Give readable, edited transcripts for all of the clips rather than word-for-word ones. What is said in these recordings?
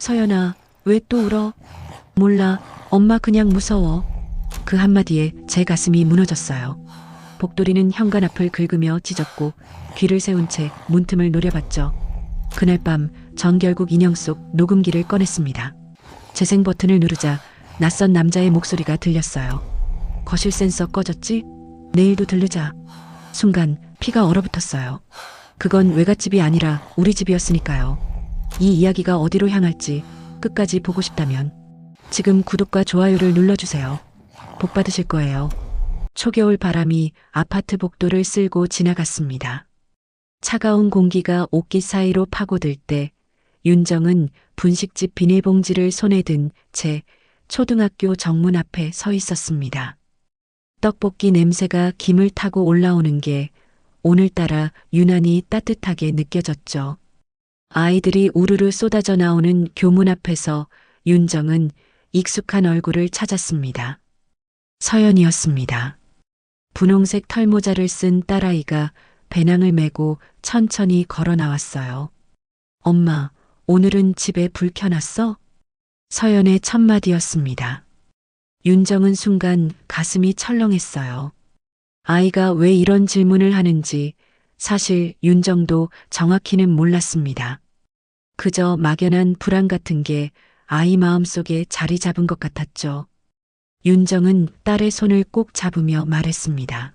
서연아, 왜 또 울어? 몰라, 엄마 그냥 무서워. 그 한마디에 제 가슴이 무너졌어요. 복돌이는 현관 앞을 긁으며 짖었고 귀를 세운 채 문틈을 노려봤죠. 그날 밤 전 결국 인형 속 녹음기를 꺼냈습니다. 재생 버튼을 누르자 낯선 남자의 목소리가 들렸어요. 거실 센서 꺼졌지? 내일도 들르자. 순간 피가 얼어붙었어요. 그건 외갓집이 아니라 우리 집이었으니까요. 이 이야기가 어디로 향할지 끝까지 보고 싶다면 지금 구독과 좋아요를 눌러주세요. 복 받으실 거예요. 초겨울 바람이 아파트 복도를 쓸고 지나갔습니다. 차가운 공기가 옷깃 사이로 파고들 때 윤정은 분식집 비닐봉지를 손에 든 채 초등학교 정문 앞에 서 있었습니다. 떡볶이 냄새가 김을 타고 올라오는 게 오늘따라 유난히 따뜻하게 느껴졌죠. 아이들이 우르르 쏟아져 나오는 교문 앞에서 윤정은 익숙한 얼굴을 찾았습니다. 서연이었습니다. 분홍색 털모자를 쓴 딸아이가 배낭을 메고 천천히 걸어 나왔어요. 엄마, 오늘은 집에 불 켜놨어? 서연의 첫 마디였습니다. 윤정은 순간 가슴이 철렁했어요. 아이가 왜 이런 질문을 하는지 사실 윤정도 정확히는 몰랐습니다. 그저 막연한 불안 같은 게 아이 마음속에 자리 잡은 것 같았죠. 윤정은 딸의 손을 꼭 잡으며 말했습니다.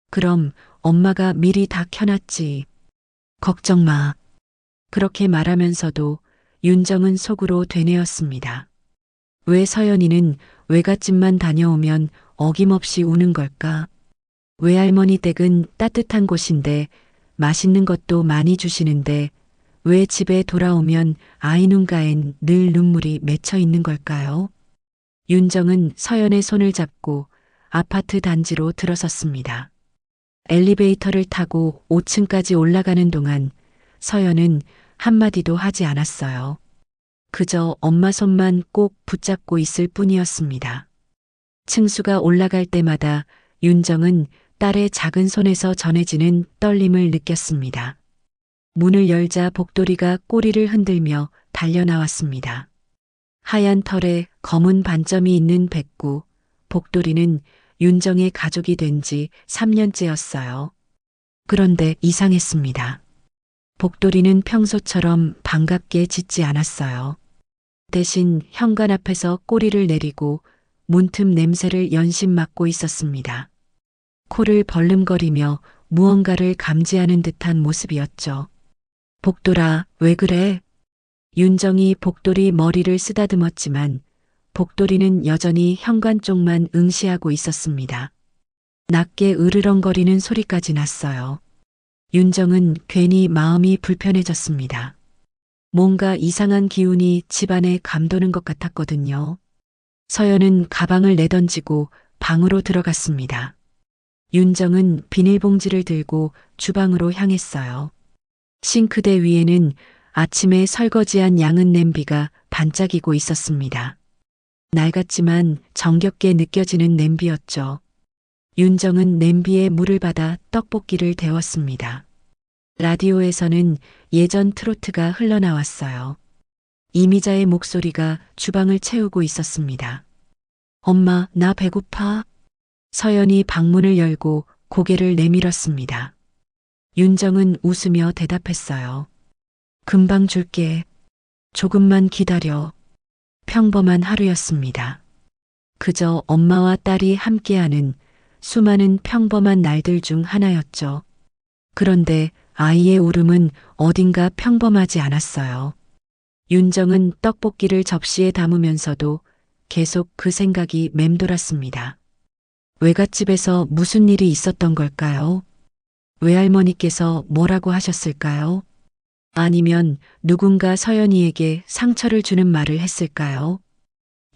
그럼 엄마가 미리 다 켜놨지. 걱정 마. 그렇게 말하면서도 윤정은 속으로 되뇌었습니다. 왜 서연이는 외갓집만 다녀오면 어김없이 우는 걸까? 외할머니 댁은 따뜻한 곳인데 맛있는 것도 많이 주시는데 왜 집에 돌아오면 아이 눈가엔 늘 눈물이 맺혀 있는 걸까요? 윤정은 서연의 손을 잡고 아파트 단지로 들어섰습니다. 엘리베이터를 타고 5층까지 올라가는 동안 서연은 한마디도 하지 않았어요. 그저 엄마 손만 꼭 붙잡고 있을 뿐이었습니다. 층수가 올라갈 때마다 윤정은 딸의 작은 손에서 전해지는 떨림을 느꼈습니다. 문을 열자 복돌이가 꼬리를 흔들며 달려나왔습니다. 하얀 털에 검은 반점이 있는 백구, 복돌이는 윤정의 가족이 된 지 3년째였어요. 그런데 이상했습니다. 복돌이는 평소처럼 반갑게 짖지 않았어요. 대신 현관 앞에서 꼬리를 내리고 문틈 냄새를 연신 맡고 있었습니다. 코를 벌름거리며 무언가를 감지하는 듯한 모습이었죠. 복돌아, 왜 그래? 윤정이 복돌이 머리를 쓰다듬었지만 복돌이는 여전히 현관 쪽만 응시하고 있었습니다. 낮게 으르렁거리는 소리까지 났어요. 윤정은 괜히 마음이 불편해졌습니다. 뭔가 이상한 기운이 집안에 감도는 것 같았거든요. 서연은 가방을 내던지고 방으로 들어갔습니다. 윤정은 비닐봉지를 들고 주방으로 향했어요. 싱크대 위에는 아침에 설거지한 양은 냄비가 반짝이고 있었습니다. 낡았지만 정겹게 느껴지는 냄비였죠. 윤정은 냄비에 물을 받아 떡볶이를 데웠습니다. 라디오에서는 예전 트로트가 흘러나왔어요. 이미자의 목소리가 주방을 채우고 있었습니다. 엄마, 나 배고파. 서연이 방문을 열고 고개를 내밀었습니다. 윤정은 웃으며 대답했어요. 금방 줄게. 조금만 기다려. 평범한 하루였습니다. 그저 엄마와 딸이 함께하는 수많은 평범한 날들 중 하나였죠. 그런데 아이의 울음은 어딘가 평범하지 않았어요. 윤정은 떡볶이를 접시에 담으면서도 계속 그 생각이 맴돌았습니다. 외갓집에서 무슨 일이 있었던 걸까요? 외할머니께서 뭐라고 하셨을까요? 아니면 누군가 서연이에게 상처를 주는 말을 했을까요?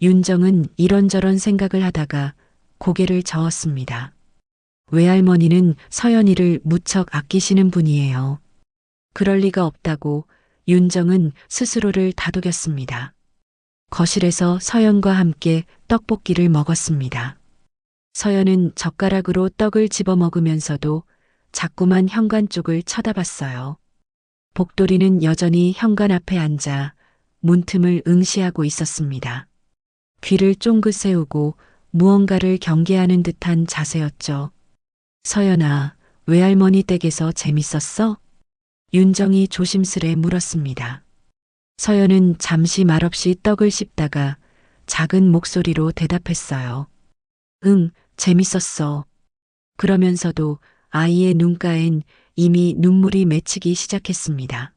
윤정은 이런저런 생각을 하다가 고개를 저었습니다. 외할머니는 서연이를 무척 아끼시는 분이에요. 그럴 리가 없다고 윤정은 스스로를 다독였습니다. 거실에서 서연과 함께 떡볶이를 먹었습니다. 서연은 젓가락으로 떡을 집어 먹으면서도 자꾸만 현관 쪽을 쳐다봤어요. 복돌이는 여전히 현관 앞에 앉아 문틈을 응시하고 있었습니다. 귀를 쫑긋 세우고 무언가를 경계하는 듯한 자세였죠. 서연아, 외할머니 댁에서 재밌었어? 윤정이 조심스레 물었습니다. 서연은 잠시 말없이 떡을 씹다가 작은 목소리로 대답했어요. 응, 재밌었어. 그러면서도 아이의 눈가엔 이미 눈물이 맺히기 시작했습니다.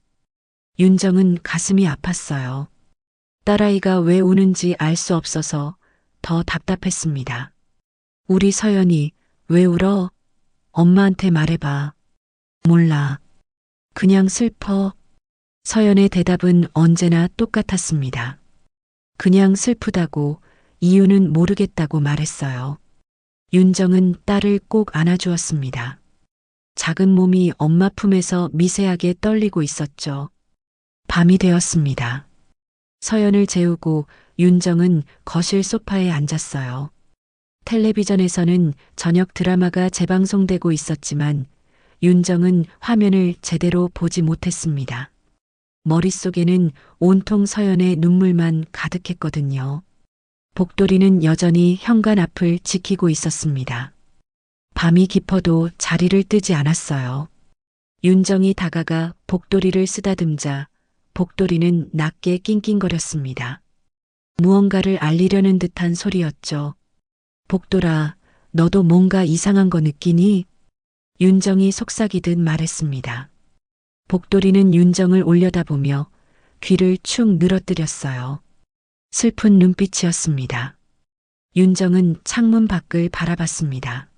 윤정은 가슴이 아팠어요. 딸아이가 왜 우는지 알 수 없어서 더 답답했습니다. 우리 서연이 왜 울어? 엄마한테 말해봐. 몰라. 그냥 슬퍼. 서연의 대답은 언제나 똑같았습니다. 그냥 슬프다고, 이유는 모르겠다고 말했어요. 윤정은 딸을 꼭 안아주었습니다. 작은 몸이 엄마 품에서 미세하게 떨리고 있었죠. 밤이 되었습니다. 서연을 재우고 윤정은 거실 소파에 앉았어요. 텔레비전에서는 저녁 드라마가 재방송되고 있었지만 윤정은 화면을 제대로 보지 못했습니다. 머릿속에는 온통 서연의 눈물만 가득했거든요. 복돌이는 여전히 현관 앞을 지키고 있었습니다. 밤이 깊어도 자리를 뜨지 않았어요. 윤정이 다가가 복돌이를 쓰다듬자 복돌이는 낮게 낑낑거렸습니다. 무언가를 알리려는 듯한 소리였죠. 복돌아, 너도 뭔가 이상한 거 느끼니? 윤정이 속삭이듯 말했습니다. 복돌이는 윤정을 올려다보며 귀를 축 늘어뜨렸어요. 슬픈 눈빛이었습니다. 윤정은 창문 밖을 바라봤습니다.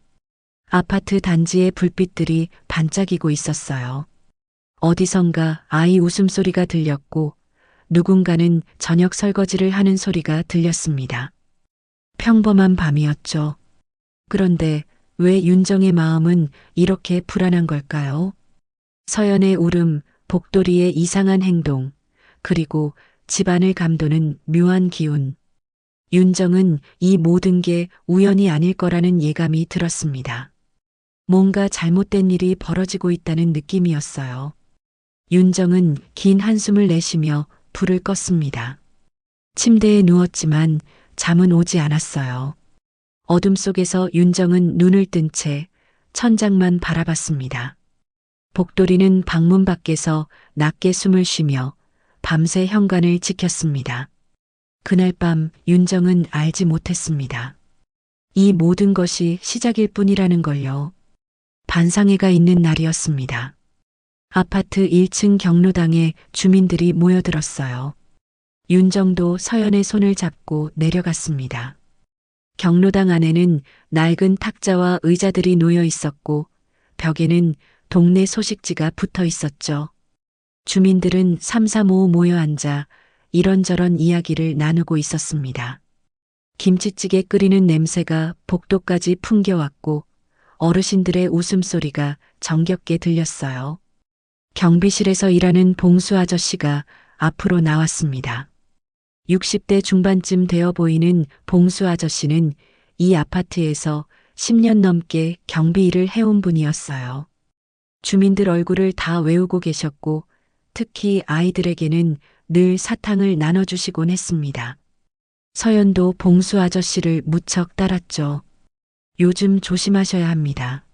아파트 단지의 불빛들이 반짝이고 있었어요. 어디선가 아이 웃음소리가 들렸고 누군가는 저녁 설거지를 하는 소리가 들렸습니다. 평범한 밤이었죠. 그런데 왜 윤정의 마음은 이렇게 불안한 걸까요? 서연의 울음, 복돌이의 이상한 행동, 그리고 집안을 감도는 묘한 기운. 윤정은 이 모든 게 우연이 아닐 거라는 예감이 들었습니다. 뭔가 잘못된 일이 벌어지고 있다는 느낌이었어요. 윤정은 긴 한숨을 내쉬며 불을 껐습니다. 침대에 누웠지만 잠은 오지 않았어요. 어둠 속에서 윤정은 눈을 뜬 채 천장만 바라봤습니다. 복돌이는 방문 밖에서 낮게 숨을 쉬며 밤새 현관을 지켰습니다. 그날 밤 윤정은 알지 못했습니다. 이 모든 것이 시작일 뿐이라는 걸요. 반상회가 있는 날이었습니다. 아파트 1층 경로당에 주민들이 모여들었어요. 윤정도 서연의 손을 잡고 내려갔습니다. 경로당 안에는 낡은 탁자와 의자들이 놓여 있었고 벽에는 동네 소식지가 붙어 있었죠. 주민들은 삼삼오오 모여 앉아 이런저런 이야기를 나누고 있었습니다. 김치찌개 끓이는 냄새가 복도까지 풍겨왔고 어르신들의 웃음소리가 정겹게 들렸어요. 경비실에서 일하는 봉수 아저씨가 앞으로 나왔습니다. 60대 중반쯤 되어 보이는 봉수 아저씨는 이 아파트에서 10년 넘게 경비 일을 해온 분이었어요. 주민들 얼굴을 다 외우고 계셨고 특히 아이들에게는 늘 사탕을 나눠주시곤 했습니다. 서연도 봉수 아저씨를 무척 따랐죠. 요즘 조심하셔야 합니다.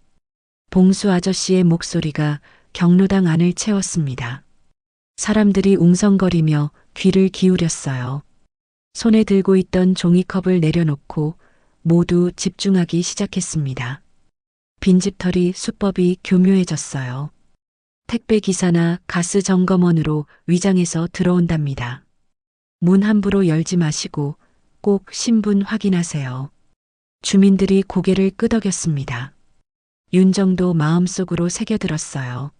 봉수 아저씨의 목소리가 경로당 안을 채웠습니다. 사람들이 웅성거리며 귀를 기울였어요. 손에 들고 있던 종이컵을 내려놓고 모두 집중하기 시작했습니다. 빈집털이 수법이 교묘해졌어요. 택배 기사나 가스 점검원으로 위장해서 들어온답니다. 문 함부로 열지 마시고 꼭 신분 확인하세요. 주민들이 고개를 끄덕였습니다. 윤정도 마음속으로 새겨들었어요.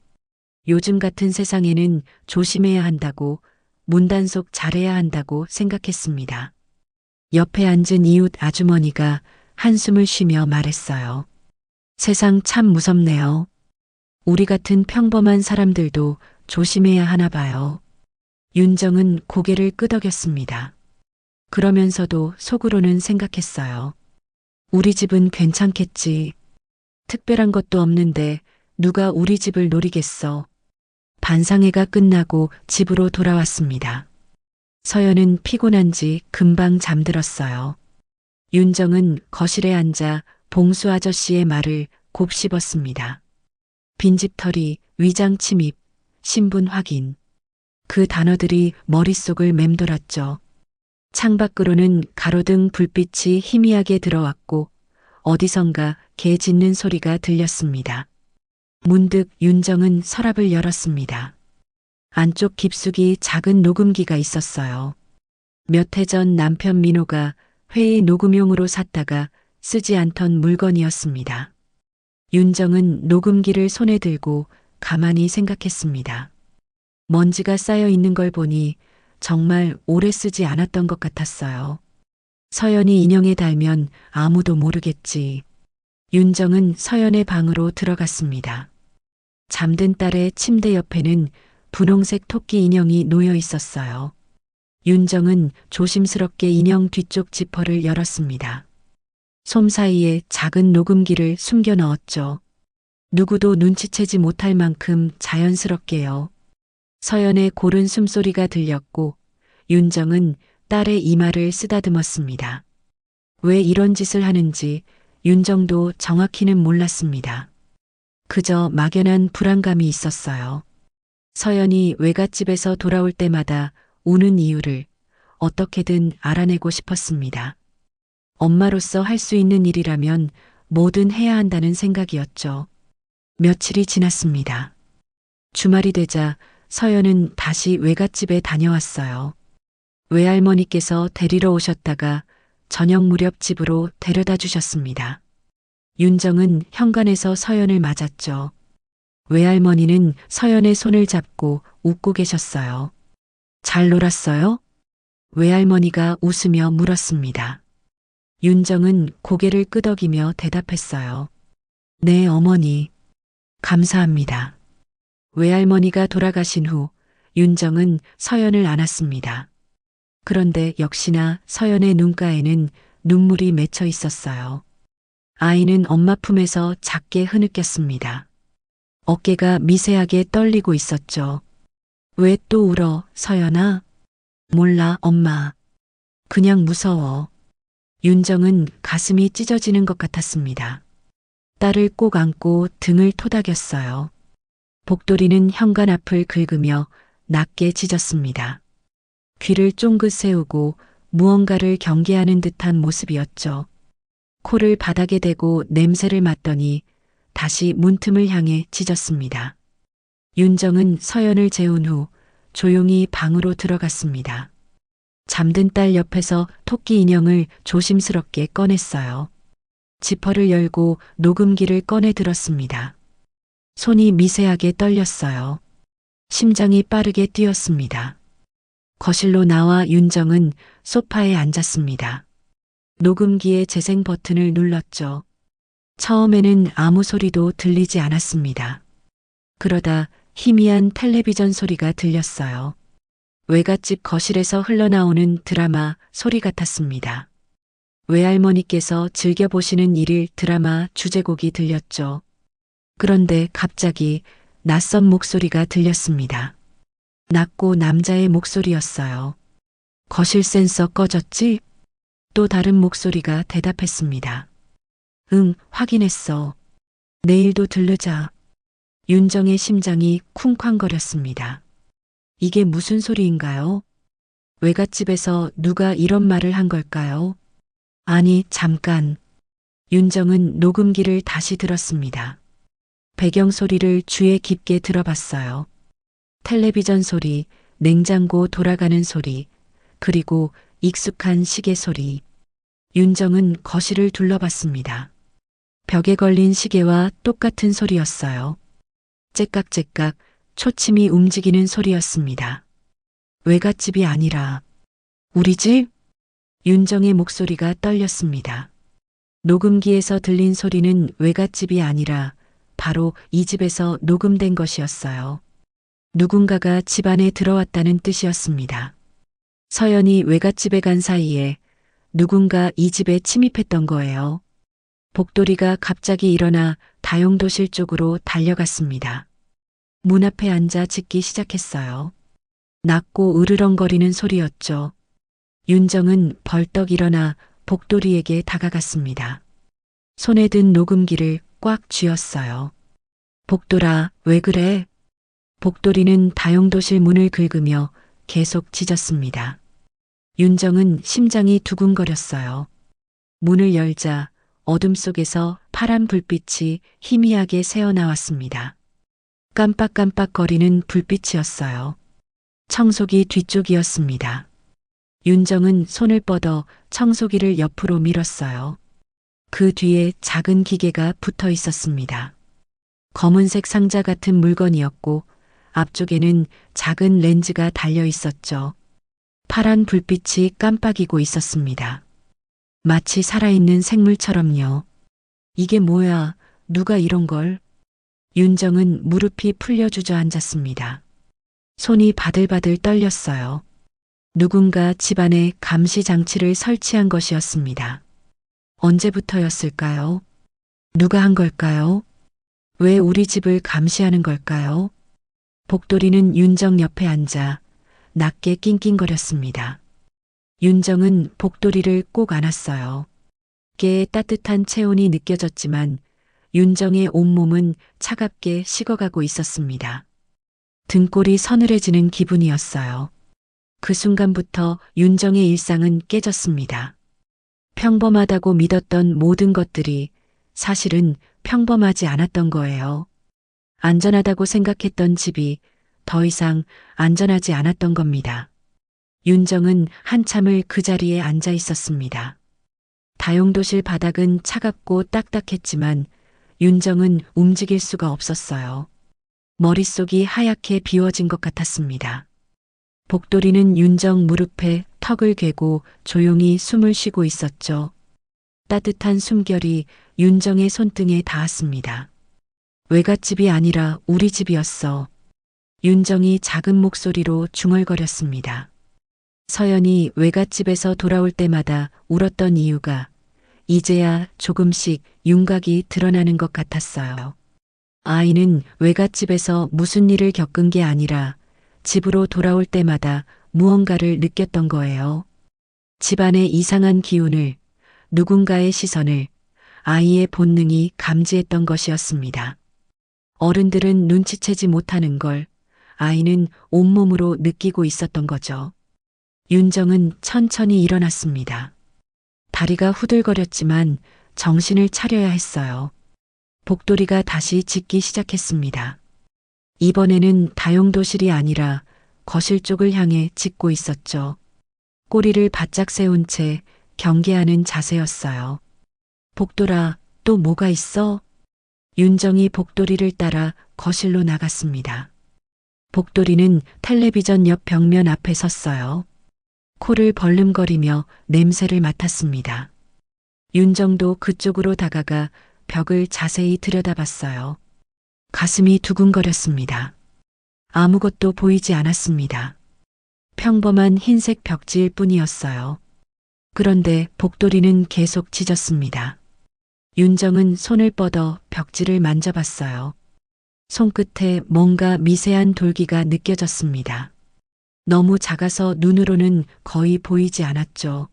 요즘 같은 세상에는 조심해야 한다고, 문단속 잘해야 한다고 생각했습니다. 옆에 앉은 이웃 아주머니가 한숨을 쉬며 말했어요. 세상 참 무섭네요. 우리 같은 평범한 사람들도 조심해야 하나 봐요. 윤정은 고개를 끄덕였습니다. 그러면서도 속으로는 생각했어요. 우리 집은 괜찮겠지. 특별한 것도 없는데 누가 우리 집을 노리겠어. 반상회가 끝나고 집으로 돌아왔습니다. 서연은 피곤한지 금방 잠들었어요. 윤정은 거실에 앉아 봉수 아저씨의 말을 곱씹었습니다. 빈집털이, 위장 침입, 신분 확인. 그 단어들이 머릿속을 맴돌았죠. 창밖으로는 가로등 불빛이 희미하게 들어왔고 어디선가 개 짖는 소리가 들렸습니다. 문득 윤정은 서랍을 열었습니다. 안쪽 깊숙이 작은 녹음기가 있었어요. 몇 해 전 남편 민호가 회의 녹음용으로 샀다가 쓰지 않던 물건이었습니다. 윤정은 녹음기를 손에 들고 가만히 생각했습니다. 먼지가 쌓여 있는 걸 보니 정말 오래 쓰지 않았던 것 같았어요. 서연이 인형에 달면 아무도 모르겠지. 윤정은 서연의 방으로 들어갔습니다. 잠든 딸의 침대 옆에는 분홍색 토끼 인형이 놓여 있었어요. 윤정은 조심스럽게 인형 뒤쪽 지퍼를 열었습니다. 솜 사이에 작은 녹음기를 숨겨 넣었죠. 누구도 눈치채지 못할 만큼 자연스럽게요. 서연의 고른 숨소리가 들렸고 윤정은 딸의 이마를 쓰다듬었습니다. 왜 이런 짓을 하는지 윤정도 정확히는 몰랐습니다. 그저 막연한 불안감이 있었어요. 서연이 외갓집에서 돌아올 때마다 우는 이유를 어떻게든 알아내고 싶었습니다. 엄마로서 할 수 있는 일이라면 뭐든 해야 한다는 생각이었죠. 며칠이 지났습니다. 주말이 되자 서연은 다시 외갓집에 다녀왔어요. 외할머니께서 데리러 오셨다가 저녁 무렵 집으로 데려다 주셨습니다. 윤정은 현관에서 서연을 맞았죠. 외할머니는 서연의 손을 잡고 웃고 계셨어요. 잘 놀았어요? 외할머니가 웃으며 물었습니다. 윤정은 고개를 끄덕이며 대답했어요. 네, 어머니. 감사합니다. 외할머니가 돌아가신 후 윤정은 서연을 안았습니다. 그런데 역시나 서연의 눈가에는 눈물이 맺혀 있었어요. 아이는 엄마 품에서 작게 흐느꼈습니다. 어깨가 미세하게 떨리고 있었죠. 왜 또 울어, 서연아? 몰라, 엄마. 그냥 무서워. 윤정은 가슴이 찢어지는 것 같았습니다. 딸을 꼭 안고 등을 토닥였어요. 복돌이는 현관 앞을 긁으며 낮게 짖었습니다. 귀를 쫑긋 세우고 무언가를 경계하는 듯한 모습이었죠. 코를 바닥에 대고 냄새를 맡더니 다시 문틈을 향해 짖었습니다. 윤정은 서연을 재운 후 조용히 방으로 들어갔습니다. 잠든 딸 옆에서 토끼 인형을 조심스럽게 꺼냈어요. 지퍼를 열고 녹음기를 꺼내 들었습니다. 손이 미세하게 떨렸어요. 심장이 빠르게 뛰었습니다. 거실로 나와 윤정은 소파에 앉았습니다. 녹음기의 재생 버튼을 눌렀죠. 처음에는 아무 소리도 들리지 않았습니다. 그러다 희미한 텔레비전 소리가 들렸어요. 외갓집 거실에서 흘러나오는 드라마 소리 같았습니다. 외할머니께서 즐겨보시는 일일 드라마 주제곡이 들렸죠. 그런데 갑자기 낯선 목소리가 들렸습니다. 낮고 남자의 목소리였어요. 거실 센서 꺼졌지? 또 다른 목소리가 대답했습니다. 응, 확인했어. 내일도 들르자. 윤정의 심장이 쿵쾅거렸습니다. 이게 무슨 소리인가요? 외갓집에서 누가 이런 말을 한 걸까요? 아니, 잠깐. 윤정은 녹음기를 다시 들었습니다. 배경 소리를 귀에 깊게 들어봤어요. 텔레비전 소리, 냉장고 돌아가는 소리, 그리고 익숙한 시계 소리. 윤정은 거실을 둘러봤습니다. 벽에 걸린 시계와 똑같은 소리였어요. 째깍째깍 초침이 움직이는 소리였습니다. 외갓집이 아니라 우리 집? 윤정의 목소리가 떨렸습니다. 녹음기에서 들린 소리는 외갓집이 아니라 바로 이 집에서 녹음된 것이었어요. 누군가가 집 안에 들어왔다는 뜻이었습니다. 서연이 외갓집에 간 사이에 누군가 이 집에 침입했던 거예요. 복돌이가 갑자기 일어나 다용도실 쪽으로 달려갔습니다. 문 앞에 앉아 짖기 시작했어요. 낮고 으르렁거리는 소리였죠. 윤정은 벌떡 일어나 복돌이에게 다가갔습니다. 손에 든 녹음기를 꽉 쥐었어요. 복돌아, 왜 그래? 복돌이는 다용도실 문을 긁으며 계속 짖었습니다. 윤정은 심장이 두근거렸어요. 문을 열자 어둠 속에서 파란 불빛이 희미하게 새어나왔습니다. 깜빡깜빡거리는 불빛이었어요. 청소기 뒤쪽이었습니다. 윤정은 손을 뻗어 청소기를 옆으로 밀었어요. 그 뒤에 작은 기계가 붙어 있었습니다. 검은색 상자 같은 물건이었고 앞쪽에는 작은 렌즈가 달려 있었죠. 파란 불빛이 깜빡이고 있었습니다. 마치 살아있는 생물처럼요. 이게 뭐야? 누가 이런 걸? 윤정은 무릎이 풀려 주저앉았습니다. 손이 바들바들 떨렸어요. 누군가 집안에 감시 장치를 설치한 것이었습니다. 언제부터였을까요? 누가 한 걸까요? 왜 우리 집을 감시하는 걸까요? 복돌이는 윤정 옆에 앉아 낮게 낑낑거렸습니다. 윤정은 복돌이를 꼭 안았어요. 깨의 따뜻한 체온이 느껴졌지만 윤정의 온몸은 차갑게 식어가고 있었습니다. 등골이 서늘해지는 기분이었어요. 그 순간부터 윤정의 일상은 깨졌습니다. 평범하다고 믿었던 모든 것들이 사실은 평범하지 않았던 거예요. 안전하다고 생각했던 집이 더 이상 안전하지 않았던 겁니다. 윤정은 한참을 그 자리에 앉아 있었습니다. 다용도실 바닥은 차갑고 딱딱했지만 윤정은 움직일 수가 없었어요. 머릿속이 하얗게 비워진 것 같았습니다. 복돌이는 윤정 무릎에 턱을 괴고 조용히 숨을 쉬고 있었죠. 따뜻한 숨결이 윤정의 손등에 닿았습니다. 외갓집이 아니라 우리 집이었어. 윤정이 작은 목소리로 중얼거렸습니다. 서연이 외갓집에서 돌아올 때마다 울었던 이유가 이제야 조금씩 윤곽이 드러나는 것 같았어요. 아이는 외갓집에서 무슨 일을 겪은 게 아니라 집으로 돌아올 때마다 무언가를 느꼈던 거예요. 집안의 이상한 기운을, 누군가의 시선을, 아이의 본능이 감지했던 것이었습니다. 어른들은 눈치채지 못하는 걸 아이는 온몸으로 느끼고 있었던 거죠. 윤정은 천천히 일어났습니다. 다리가 후들거렸지만 정신을 차려야 했어요. 복돌이가 다시 짖기 시작했습니다. 이번에는 다용도실이 아니라 거실 쪽을 향해 짖고 있었죠. 꼬리를 바짝 세운 채 경계하는 자세였어요. 복돌아, 또 뭐가 있어? 윤정이 복돌이를 따라 거실로 나갔습니다. 복돌이는 텔레비전 옆 벽면 앞에 섰어요. 코를 벌름거리며 냄새를 맡았습니다. 윤정도 그쪽으로 다가가 벽을 자세히 들여다봤어요. 가슴이 두근거렸습니다. 아무것도 보이지 않았습니다. 평범한 흰색 벽지일 뿐이었어요. 그런데 복돌이는 계속 짖었습니다. 윤정은 손을 뻗어 벽지를 만져봤어요. 손끝에 뭔가 미세한 돌기가 느껴졌습니다. 너무 작아서 눈으로는 거의 보이지 않았죠.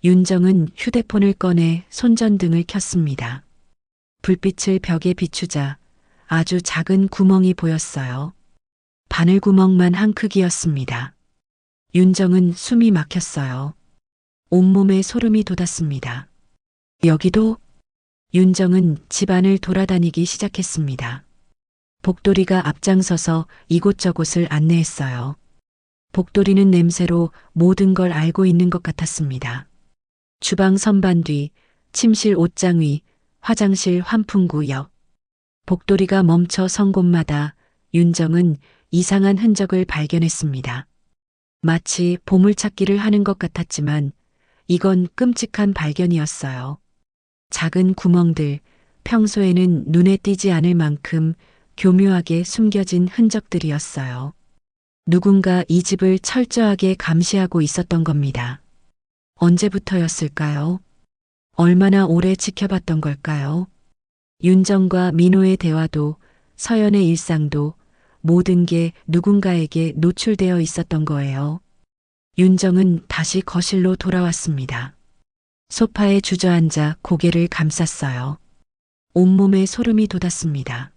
윤정은 휴대폰을 꺼내 손전등을 켰습니다. 불빛을 벽에 비추자 아주 작은 구멍이 보였어요. 바늘구멍만 한 크기였습니다. 윤정은 숨이 막혔어요. 온몸에 소름이 돋았습니다. 여기도? 윤정은 집안을 돌아다니기 시작했습니다. 복돌이가 앞장서서 이곳저곳을 안내했어요. 복돌이는 냄새로 모든 걸 알고 있는 것 같았습니다. 주방 선반 뒤, 침실 옷장 위, 화장실 환풍구 옆. 복돌이가 멈춰 선 곳마다 윤정은 이상한 흔적을 발견했습니다. 마치 보물찾기를 하는 것 같았지만 이건 끔찍한 발견이었어요. 작은 구멍들, 평소에는 눈에 띄지 않을 만큼 교묘하게 숨겨진 흔적들이었어요. 누군가 이 집을 철저하게 감시하고 있었던 겁니다. 언제부터였을까요? 얼마나 오래 지켜봤던 걸까요? 윤정과 민호의 대화도 서연의 일상도 모든 게 누군가에게 노출되어 있었던 거예요. 윤정은 다시 거실로 돌아왔습니다. 소파에 주저앉아 고개를 감쌌어요. 온몸에 소름이 돋았습니다.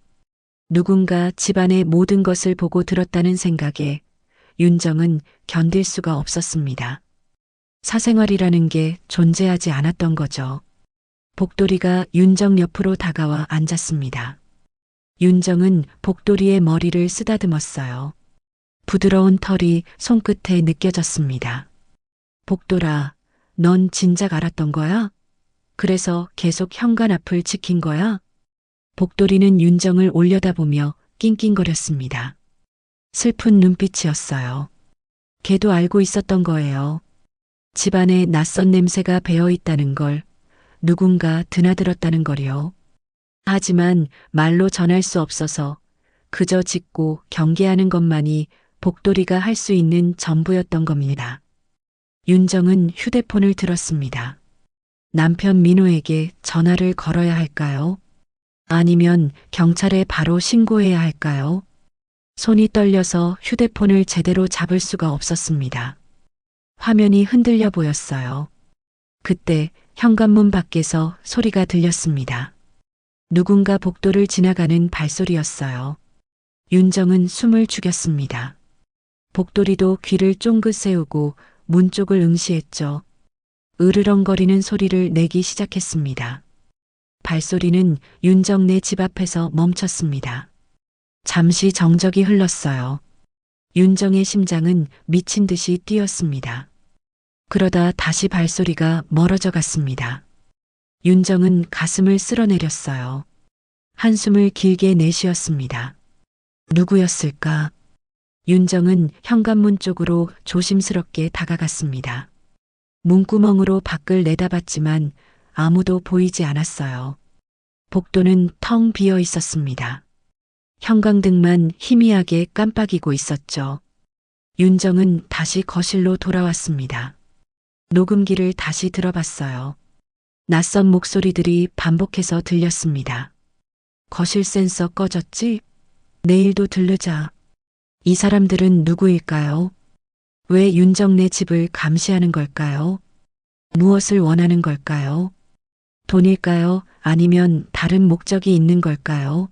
누군가 집안의 모든 것을 보고 들었다는 생각에 윤정은 견딜 수가 없었습니다. 사생활이라는 게 존재하지 않았던 거죠. 복돌이가 윤정 옆으로 다가와 앉았습니다. 윤정은 복돌이의 머리를 쓰다듬었어요. 부드러운 털이 손끝에 느껴졌습니다. 복돌아, 넌 진작 알았던 거야? 그래서 계속 현관 앞을 지킨 거야? 복돌이는 윤정을 올려다보며 낑낑거렸습니다. 슬픈 눈빛이었어요. 걔도 알고 있었던 거예요. 집안에 낯선 냄새가 배어 있다는 걸, 누군가 드나들었다는 걸요. 하지만 말로 전할 수 없어서 그저 짖고 경계하는 것만이 복돌이가 할 수 있는 전부였던 겁니다. 윤정은 휴대폰을 들었습니다. 남편 민호에게 전화를 걸어야 할까요? 아니면 경찰에 바로 신고해야 할까요? 손이 떨려서 휴대폰을 제대로 잡을 수가 없었습니다. 화면이 흔들려 보였어요. 그때 현관문 밖에서 소리가 들렸습니다. 누군가 복도를 지나가는 발소리였어요. 윤정은 숨을 죽였습니다. 복돌이도 귀를 쫑긋 세우고 문 쪽을 응시했죠. 으르렁거리는 소리를 내기 시작했습니다. 발소리는 윤정네 집 앞에서 멈췄습니다. 잠시 정적이 흘렀어요. 윤정의 심장은 미친 듯이 뛰었습니다. 그러다 다시 발소리가 멀어져 갔습니다. 윤정은 가슴을 쓸어내렸어요. 한숨을 길게 내쉬었습니다. 누구였을까? 윤정은 현관문 쪽으로 조심스럽게 다가갔습니다. 문구멍으로 밖을 내다봤지만 아무도 보이지 않았어요. 복도는 텅 비어 있었습니다. 형광등만 희미하게 깜빡이고 있었죠. 윤정은 다시 거실로 돌아왔습니다. 녹음기를 다시 들어봤어요. 낯선 목소리들이 반복해서 들렸습니다. 거실 센서 꺼졌지? 내일도 들르자. 이 사람들은 누구일까요? 왜 윤정네 집을 감시하는 걸까요? 무엇을 원하는 걸까요? 돈일까요? 아니면 다른 목적이 있는 걸까요?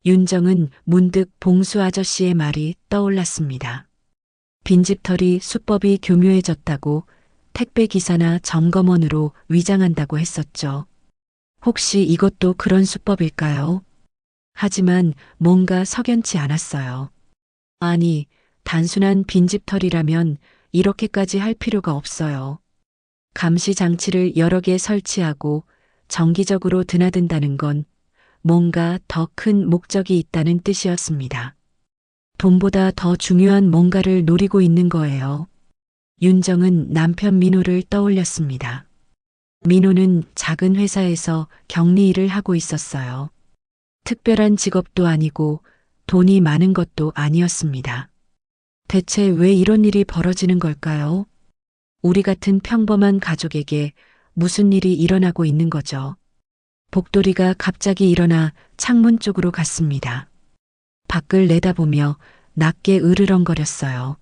윤정은 문득 봉수 아저씨의 말이 떠올랐습니다. 빈집털이 수법이 교묘해졌다고 택배 기사나 점검원으로 위장한다고 했었죠. 혹시 이것도 그런 수법일까요? 하지만 뭔가 석연치 않았어요. 아니, 단순한 빈집털이라면 이렇게까지 할 필요가 없어요. 감시 장치를 여러 개 설치하고 정기적으로 드나든다는 건 뭔가 더 큰 목적이 있다는 뜻이었습니다. 돈보다 더 중요한 뭔가를 노리고 있는 거예요. 윤정은 남편 민호를 떠올렸습니다. 민호는 작은 회사에서 격리 일을 하고 있었어요. 특별한 직업도 아니고 돈이 많은 것도 아니었습니다. 대체 왜 이런 일이 벌어지는 걸까요? 우리 같은 평범한 가족에게 무슨 일이 일어나고 있는 거죠? 복돌이가 갑자기 일어나 창문 쪽으로 갔습니다. 밖을 내다보며 낮게 으르렁거렸어요.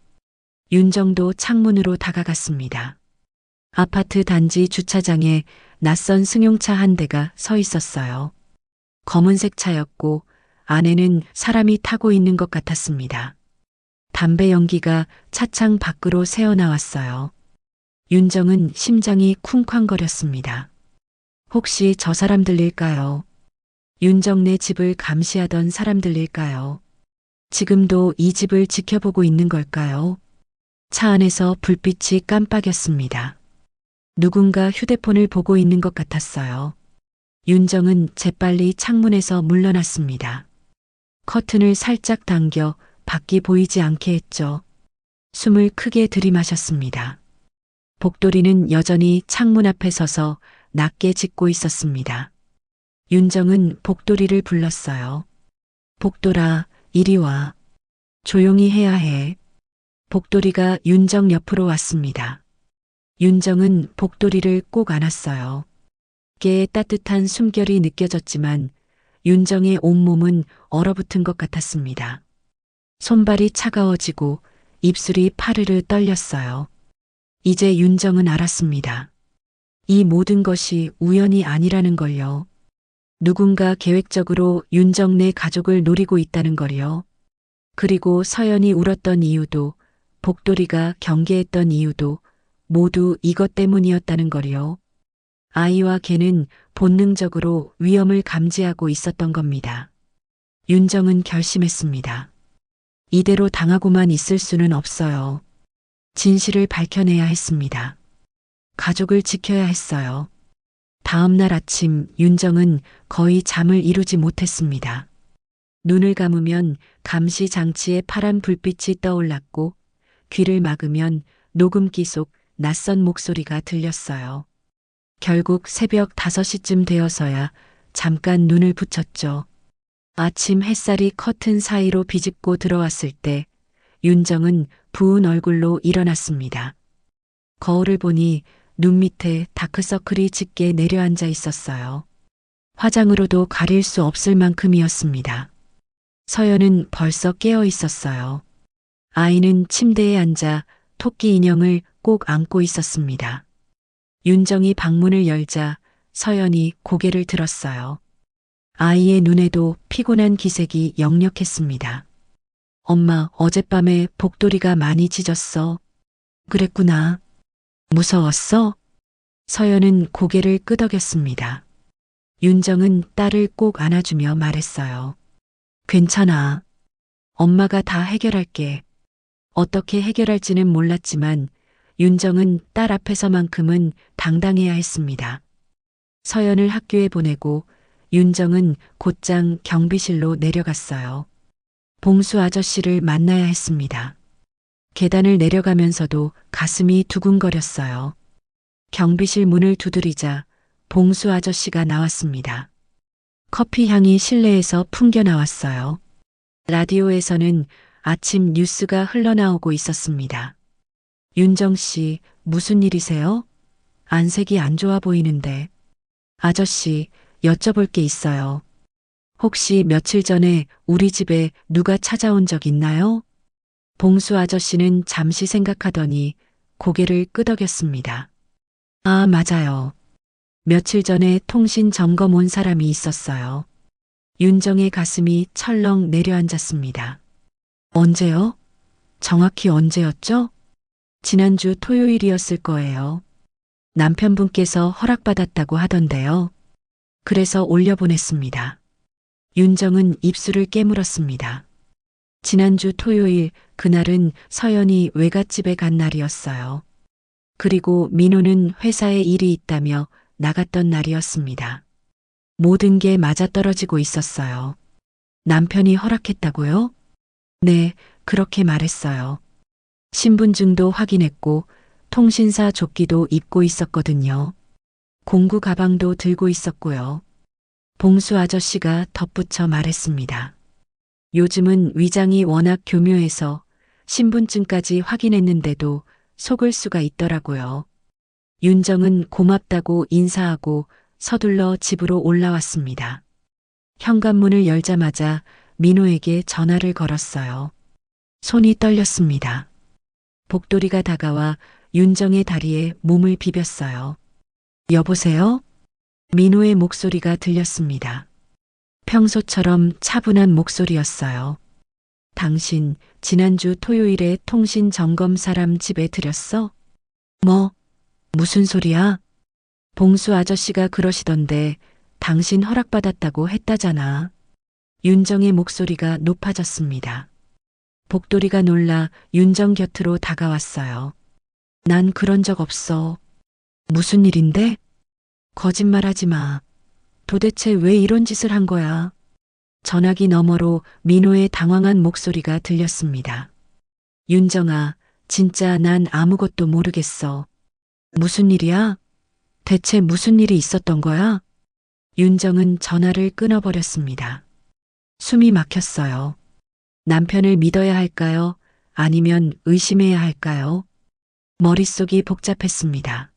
윤정도 창문으로 다가갔습니다. 아파트 단지 주차장에 낯선 승용차 한 대가 서 있었어요. 검은색 차였고 안에는 사람이 타고 있는 것 같았습니다. 담배 연기가 차창 밖으로 새어나왔어요. 윤정은 심장이 쿵쾅거렸습니다. 혹시 저 사람들일까요? 윤정네 집을 감시하던 사람들일까요? 지금도 이 집을 지켜보고 있는 걸까요? 차 안에서 불빛이 깜빡였습니다. 누군가 휴대폰을 보고 있는 것 같았어요. 윤정은 재빨리 창문에서 물러났습니다. 커튼을 살짝 당겨 밖이 보이지 않게 했죠. 숨을 크게 들이마셨습니다. 복돌이는 여전히 창문 앞에 서서 낮게 짖고 있었습니다. 윤정은 복돌이를 불렀어요. 복돌아, 이리 와. 조용히 해야 해. 복돌이가 윤정 옆으로 왔습니다. 윤정은 복돌이를 꼭 안았어요. 깨의 따뜻한 숨결이 느껴졌지만 윤정의 온몸은 얼어붙은 것 같았습니다. 손발이 차가워지고 입술이 파르르 떨렸어요. 이제 윤정은 알았습니다. 이 모든 것이 우연이 아니라는 걸요. 누군가 계획적으로 윤정네 가족을 노리고 있다는 걸요. 그리고 서연이 울었던 이유도, 복돌이가 경계했던 이유도 모두 이것 때문이었다는 걸요. 아이와 개는 본능적으로 위험을 감지하고 있었던 겁니다. 윤정은 결심했습니다. 이대로 당하고만 있을 수는 없어요. 진실을 밝혀내야 했습니다. 가족을 지켜야 했어요. 다음 날 아침 윤정은 거의 잠을 이루지 못했습니다. 눈을 감으면 감시 장치의 파란 불빛이 떠올랐고 귀를 막으면 녹음기 속 낯선 목소리가 들렸어요. 결국 새벽 5시쯤 되어서야 잠깐 눈을 붙였죠. 아침 햇살이 커튼 사이로 비집고 들어왔을 때 윤정은 부은 얼굴로 일어났습니다. 거울을 보니 눈 밑에 다크서클이 짙게 내려앉아 있었어요. 화장으로도 가릴 수 없을 만큼이었습니다. 서연은 벌써 깨어 있었어요. 아이는 침대에 앉아 토끼 인형을 꼭 안고 있었습니다. 윤정이 방문을 열자 서연이 고개를 들었어요. 아이의 눈에도 피곤한 기색이 역력했습니다. 엄마, 어젯밤에 복돌이가 많이 짖었어. 그랬구나. 무서웠어? 서연은 고개를 끄덕였습니다. 윤정은 딸을 꼭 안아주며 말했어요. 괜찮아. 엄마가 다 해결할게. 어떻게 해결할지는 몰랐지만 윤정은 딸 앞에서만큼은 당당해야 했습니다. 서연을 학교에 보내고 윤정은 곧장 경비실로 내려갔어요. 봉수 아저씨를 만나야 했습니다. 계단을 내려가면서도 가슴이 두근거렸어요. 경비실 문을 두드리자 봉수 아저씨가 나왔습니다. 커피 향이 실내에서 풍겨 나왔어요. 라디오에서는 아침 뉴스가 흘러나오고 있었습니다. 윤정 씨, 무슨 일이세요? 안색이 안 좋아 보이는데. 아저씨, 여쭤볼 게 있어요. 혹시 며칠 전에 우리 집에 누가 찾아온 적 있나요? 봉수 아저씨는 잠시 생각하더니 고개를 끄덕였습니다. 아, 맞아요. 며칠 전에 통신 점검 온 사람이 있었어요. 윤정의 가슴이 철렁 내려앉았습니다. 언제요? 정확히 언제였죠? 지난주 토요일이었을 거예요. 남편분께서 허락받았다고 하던데요. 그래서 올려보냈습니다. 윤정은 입술을 깨물었습니다. 지난주 토요일, 그날은 서연이 외갓집에 간 날이었어요. 그리고 민호는 회사에 일이 있다며 나갔던 날이었습니다. 모든 게 맞아떨어지고 있었어요. 남편이 허락했다고요? 네, 그렇게 말했어요. 신분증도 확인했고 통신사 조끼도 입고 있었거든요. 공구 가방도 들고 있었고요. 봉수 아저씨가 덧붙여 말했습니다. 요즘은 위장이 워낙 교묘해서 신분증까지 확인했는데도 속을 수가 있더라고요. 윤정은 고맙다고 인사하고 서둘러 집으로 올라왔습니다. 현관문을 열자마자 민호에게 전화를 걸었어요. 손이 떨렸습니다. 복돌이가 다가와 윤정의 다리에 몸을 비볐어요. 여보세요? 민호의 목소리가 들렸습니다. 평소처럼 차분한 목소리였어요. 당신 지난주 토요일에 통신 점검 사람 집에 들였어? 뭐? 무슨 소리야? 봉수 아저씨가 그러시던데 당신 허락받았다고 했다잖아. 윤정의 목소리가 높아졌습니다. 복돌이가 놀라 윤정 곁으로 다가왔어요. 난 그런 적 없어. 무슨 일인데? 거짓말하지 마. 도대체 왜 이런 짓을 한 거야? 전화기 너머로 민호의 당황한 목소리가 들렸습니다. 윤정아, 진짜 난 아무것도 모르겠어. 무슨 일이야? 대체 무슨 일이 있었던 거야? 윤정은 전화를 끊어버렸습니다. 숨이 막혔어요. 남편을 믿어야 할까요? 아니면 의심해야 할까요? 머릿속이 복잡했습니다.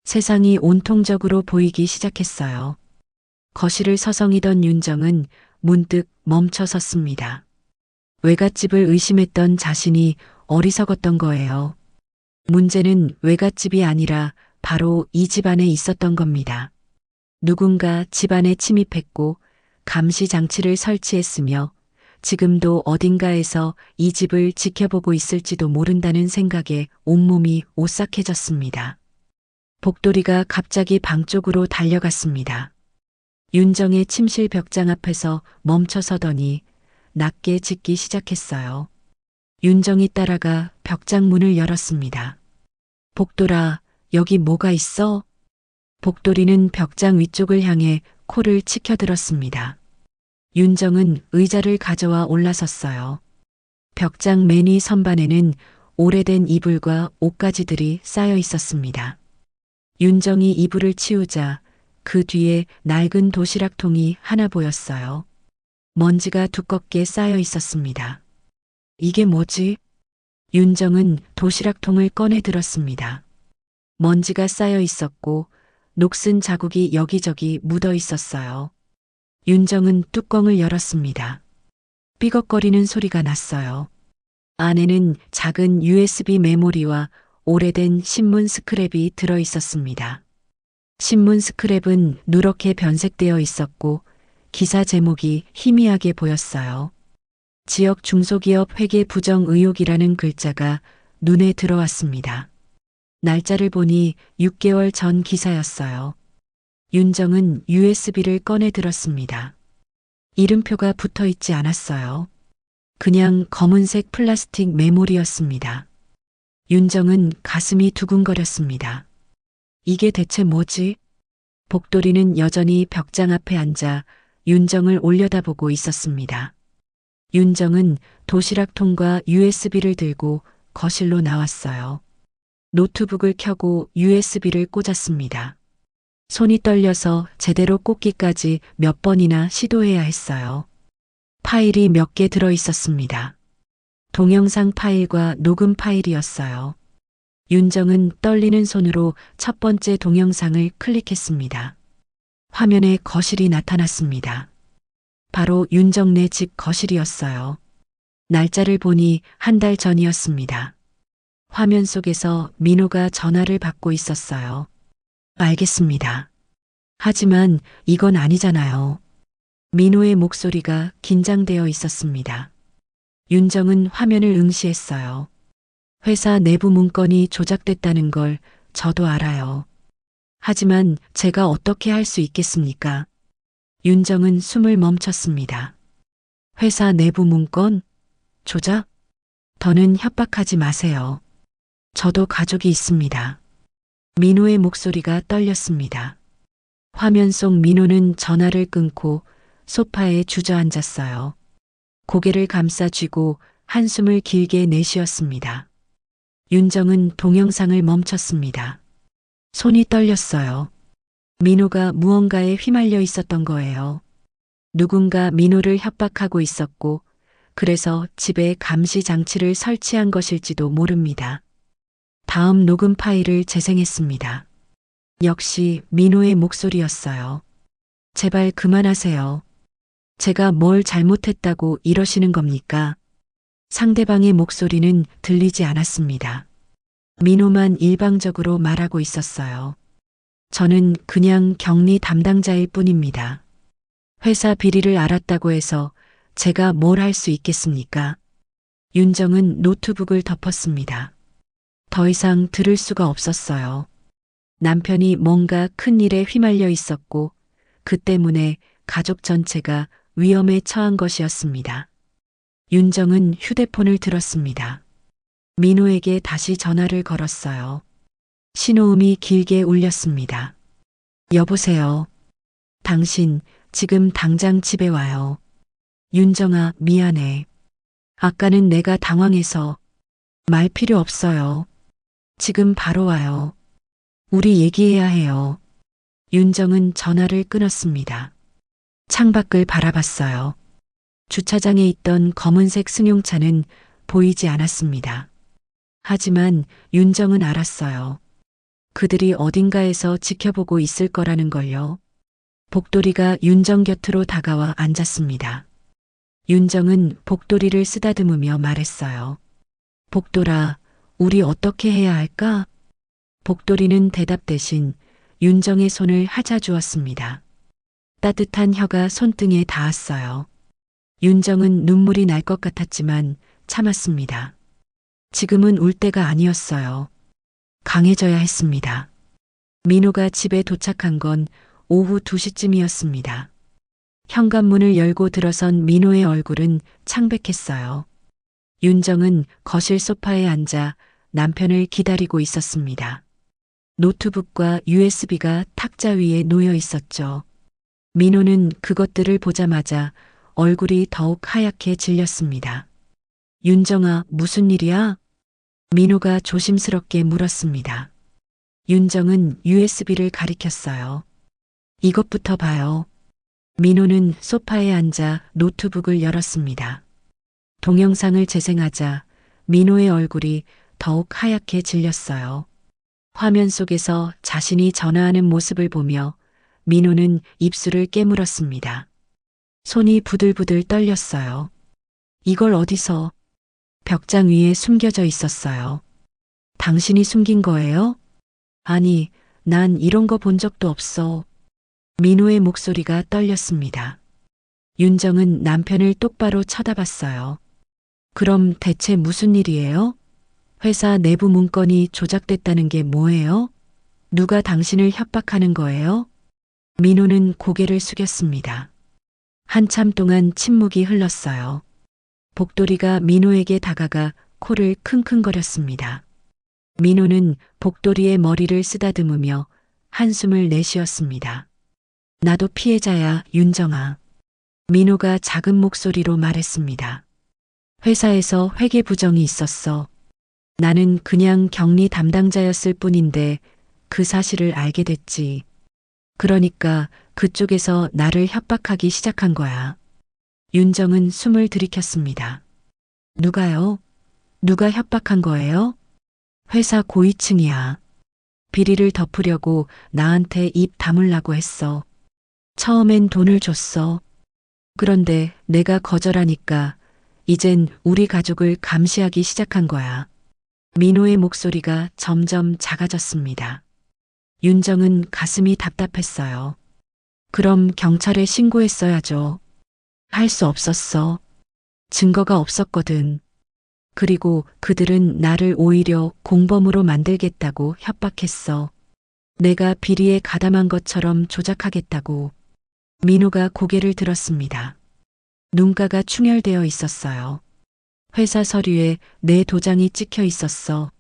세상이 온통적으로 보이기 시작했어요. 거실을 서성이던 윤정은 문득 멈춰 섰습니다. 외갓집을 의심했던 자신이 어리석었던 거예요. 문제는 외갓집이 아니라 바로 이 집안에 있었던 겁니다. 누군가 집안에 침입했고 감시 장치를 설치했으며 지금도 어딘가에서 이 집을 지켜보고 있을지도 모른다는 생각에 온몸이 오싹해졌습니다. 복돌이가 갑자기 방 쪽으로 달려갔습니다. 윤정의 침실 벽장 앞에서 멈춰서더니 낮게 짖기 시작했어요. 윤정이 따라가 벽장 문을 열었습니다. 복돌아, 여기 뭐가 있어? 복돌이는 벽장 위쪽을 향해 코를 치켜들었습니다. 윤정은 의자를 가져와 올라섰어요. 벽장 맨 위 선반에는 오래된 이불과 옷가지들이 쌓여 있었습니다. 윤정이 이불을 치우자 그 뒤에 낡은 도시락통이 하나 보였어요. 먼지가 두껍게 쌓여 있었습니다. 이게 뭐지? 윤정은 도시락통을 꺼내 들었습니다. 먼지가 쌓여 있었고 녹슨 자국이 여기저기 묻어 있었어요. 윤정은 뚜껑을 열었습니다. 삐걱거리는 소리가 났어요. 안에는 작은 USB 메모리와 오래된 신문 스크랩이 들어 있었습니다. 신문 스크랩은 누렇게 변색되어 있었고 기사 제목이 희미하게 보였어요. 지역 중소기업 회계 부정 의혹이라는 글자가 눈에 들어왔습니다. 날짜를 보니 6개월 전 기사였어요. 윤정은 USB를 꺼내 들었습니다. 이름표가 붙어 있지 않았어요. 그냥 검은색 플라스틱 메모리였습니다. 윤정은 가슴이 두근거렸습니다. 이게 대체 뭐지? 복돌이는 여전히 벽장 앞에 앉아 윤정을 올려다보고 있었습니다. 윤정은 도시락통과 USB를 들고 거실로 나왔어요. 노트북을 켜고 USB를 꽂았습니다. 손이 떨려서 제대로 꽂기까지 몇 번이나 시도해야 했어요. 파일이 몇 개 들어 있었습니다. 동영상 파일과 녹음 파일이었어요. 윤정은 떨리는 손으로 첫 번째 동영상을 클릭했습니다. 화면에 거실이 나타났습니다. 바로 윤정네 집 거실이었어요. 날짜를 보니 한 달 전이었습니다. 화면 속에서 민호가 전화를 받고 있었어요. 알겠습니다. 하지만 이건 아니잖아요. 민호의 목소리가 긴장되어 있었습니다. 윤정은 화면을 응시했어요. 회사 내부 문건이 조작됐다는 걸 저도 알아요. 하지만 제가 어떻게 할 수 있겠습니까? 윤정은 숨을 멈췄습니다. 회사 내부 문건? 조작? 더는 협박하지 마세요. 저도 가족이 있습니다. 민호의 목소리가 떨렸습니다. 화면 속 민호는 전화를 끊고 소파에 주저앉았어요. 고개를 감싸 쥐고 한숨을 길게 내쉬었습니다. 윤정은 동영상을 멈췄습니다. 손이 떨렸어요. 민호가 무언가에 휘말려 있었던 거예요. 누군가 민호를 협박하고 있었고 그래서 집에 감시 장치를 설치한 것일지도 모릅니다. 다음 녹음 파일을 재생했습니다. 역시 민호의 목소리였어요. 제발 그만하세요. 제가 뭘 잘못했다고 이러시는 겁니까? 상대방의 목소리는 들리지 않았습니다. 민호만 일방적으로 말하고 있었어요. 저는 그냥 격리 담당자일 뿐입니다. 회사 비리를 알았다고 해서 제가 뭘 할 수 있겠습니까? 윤정은 노트북을 덮었습니다. 더 이상 들을 수가 없었어요. 남편이 뭔가 큰 일에 휘말려 있었고 그 때문에 가족 전체가 위험에 처한 것이었습니다. 윤정은 휴대폰을 들었습니다. 민호에게 다시 전화를 걸었어요. 신호음이 길게 울렸습니다. 여보세요. 당신 지금 당장 집에 와요. 윤정아, 미안해. 아까는 내가 당황해서. 말 필요 없어요. 지금 바로 와요. 우리 얘기해야 해요. 윤정은 전화를 끊었습니다. 창밖을 바라봤어요. 주차장에 있던 검은색 승용차는 보이지 않았습니다. 하지만 윤정은 알았어요. 그들이 어딘가에서 지켜보고 있을 거라는 걸요. 복돌이가 윤정 곁으로 다가와 앉았습니다. 윤정은 복도리를 쓰다듬으며 말했어요. 복돌아, 우리 어떻게 해야 할까? 복돌이는 대답 대신 윤정의 손을 하자주었습니다. 따뜻한 혀가 손등에 닿았어요. 윤정은 눈물이 날 것 같았지만 참았습니다. 지금은 울 때가 아니었어요. 강해져야 했습니다. 민호가 집에 도착한 건 오후 2시쯤이었습니다. 현관문을 열고 들어선 민호의 얼굴은 창백했어요. 윤정은 거실 소파에 앉아 남편을 기다리고 있었습니다. 노트북과 USB가 탁자 위에 놓여 있었죠. 민호는 그것들을 보자마자 얼굴이 더욱 하얗게 질렸습니다. 윤정아, 무슨 일이야? 민호가 조심스럽게 물었습니다. 윤정은 USB를 가리켰어요. 이것부터 봐요. 민호는 소파에 앉아 노트북을 열었습니다. 동영상을 재생하자 민호의 얼굴이 더욱 하얗게 질렸어요. 화면 속에서 자신이 전화하는 모습을 보며 민호는 입술을 깨물었습니다. 손이 부들부들 떨렸어요. 이걸 어디서? 벽장 위에 숨겨져 있었어요. 당신이 숨긴 거예요? 아니, 난 이런 거 본 적도 없어. 민호의 목소리가 떨렸습니다. 윤정은 남편을 똑바로 쳐다봤어요. 그럼 대체 무슨 일이에요? 회사 내부 문건이 조작됐다는 게 뭐예요? 누가 당신을 협박하는 거예요? 민호는 고개를 숙였습니다. 한참 동안 침묵이 흘렀어요. 복돌이가 민호에게 다가가 코를 킁킁거렸습니다. 민호는 복돌이의 머리를 쓰다듬으며 한숨을 내쉬었습니다. 나도 피해자야, 윤정아. 민호가 작은 목소리로 말했습니다. 회사에서 회계 부정이 있었어. 나는 그냥 격리 담당자였을 뿐인데 그 사실을 알게 됐지. 그러니까 그쪽에서 나를 협박하기 시작한 거야. 윤정은 숨을 들이켰습니다. 누가요? 누가 협박한 거예요? 회사 고위층이야. 비리를 덮으려고 나한테 입 다물라고 했어. 처음엔 돈을 줬어. 그런데 내가 거절하니까 이젠 우리 가족을 감시하기 시작한 거야. 민호의 목소리가 점점 작아졌습니다. 윤정은 가슴이 답답했어요. 그럼 경찰에 신고했어야죠. 할 수 없었어. 증거가 없었거든. 그리고 그들은 나를 오히려 공범으로 만들겠다고 협박했어. 내가 비리에 가담한 것처럼 조작하겠다고. 민호가 고개를 들었습니다. 눈가가 충혈되어 있었어요. 회사 서류에 내 도장이 찍혀 있었어.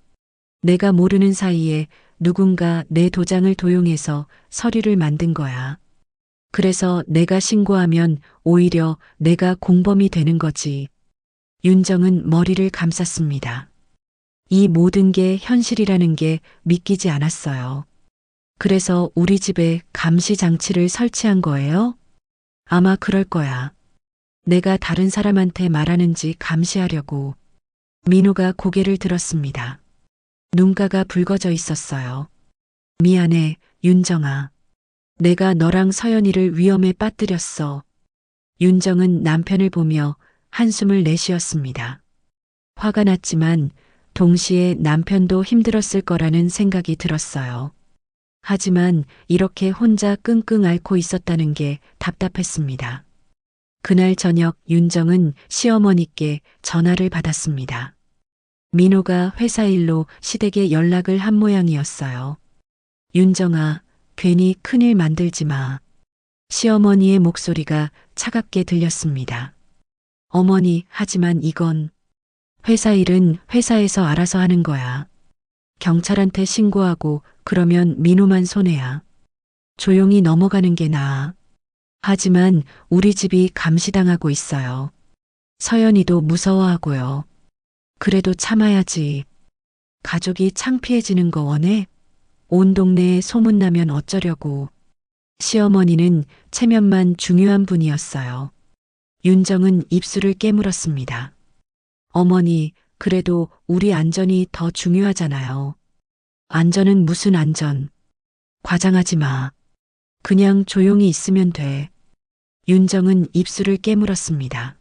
내가 모르는 사이에 누군가 내 도장을 도용해서 서류를 만든 거야. 그래서 내가 신고하면 오히려 내가 공범이 되는 거지. 윤정은 머리를 감쌌습니다. 이 모든 게 현실이라는 게 믿기지 않았어요. 그래서 우리 집에 감시 장치를 설치한 거예요? 아마 그럴 거야. 내가 다른 사람한테 말하는지 감시하려고. 민호가 고개를 들었습니다. 눈가가 붉어져 있었어요. 미안해, 윤정아. 내가 너랑 서연이를 위험에 빠뜨렸어. 윤정은 남편을 보며 한숨을 내쉬었습니다. 화가 났지만 동시에 남편도 힘들었을 거라는 생각이 들었어요. 하지만 이렇게 혼자 끙끙 앓고 있었다는 게 답답했습니다. 그날 저녁 윤정은 시어머니께 전화를 받았습니다. 민호가 회사 일로 시댁에 연락을 한 모양이었어요. 윤정아, 괜히 큰일 만들지 마. 시어머니의 목소리가 차갑게 들렸습니다. 어머니, 하지만 이건 회사 일은 회사에서 알아서 하는 거야. 경찰한테 신고하고 그러면 민호만 손해야. 조용히 넘어가는 게 나아. 하지만 우리 집이 감시당하고 있어요. 서연이도 무서워하고요. 그래도 참아야지. 가족이 창피해지는 거 원해? 온 동네에 소문나면 어쩌려고. 시어머니는 체면만 중요한 분이었어요. 윤정은 입술을 깨물었습니다. 어머니, 그래도 우리 안전이 더 중요하잖아요. 안전은 무슨 안전? 과장하지 마. 그냥 조용히 있으면 돼. 윤정은 입술을 깨물었습니다.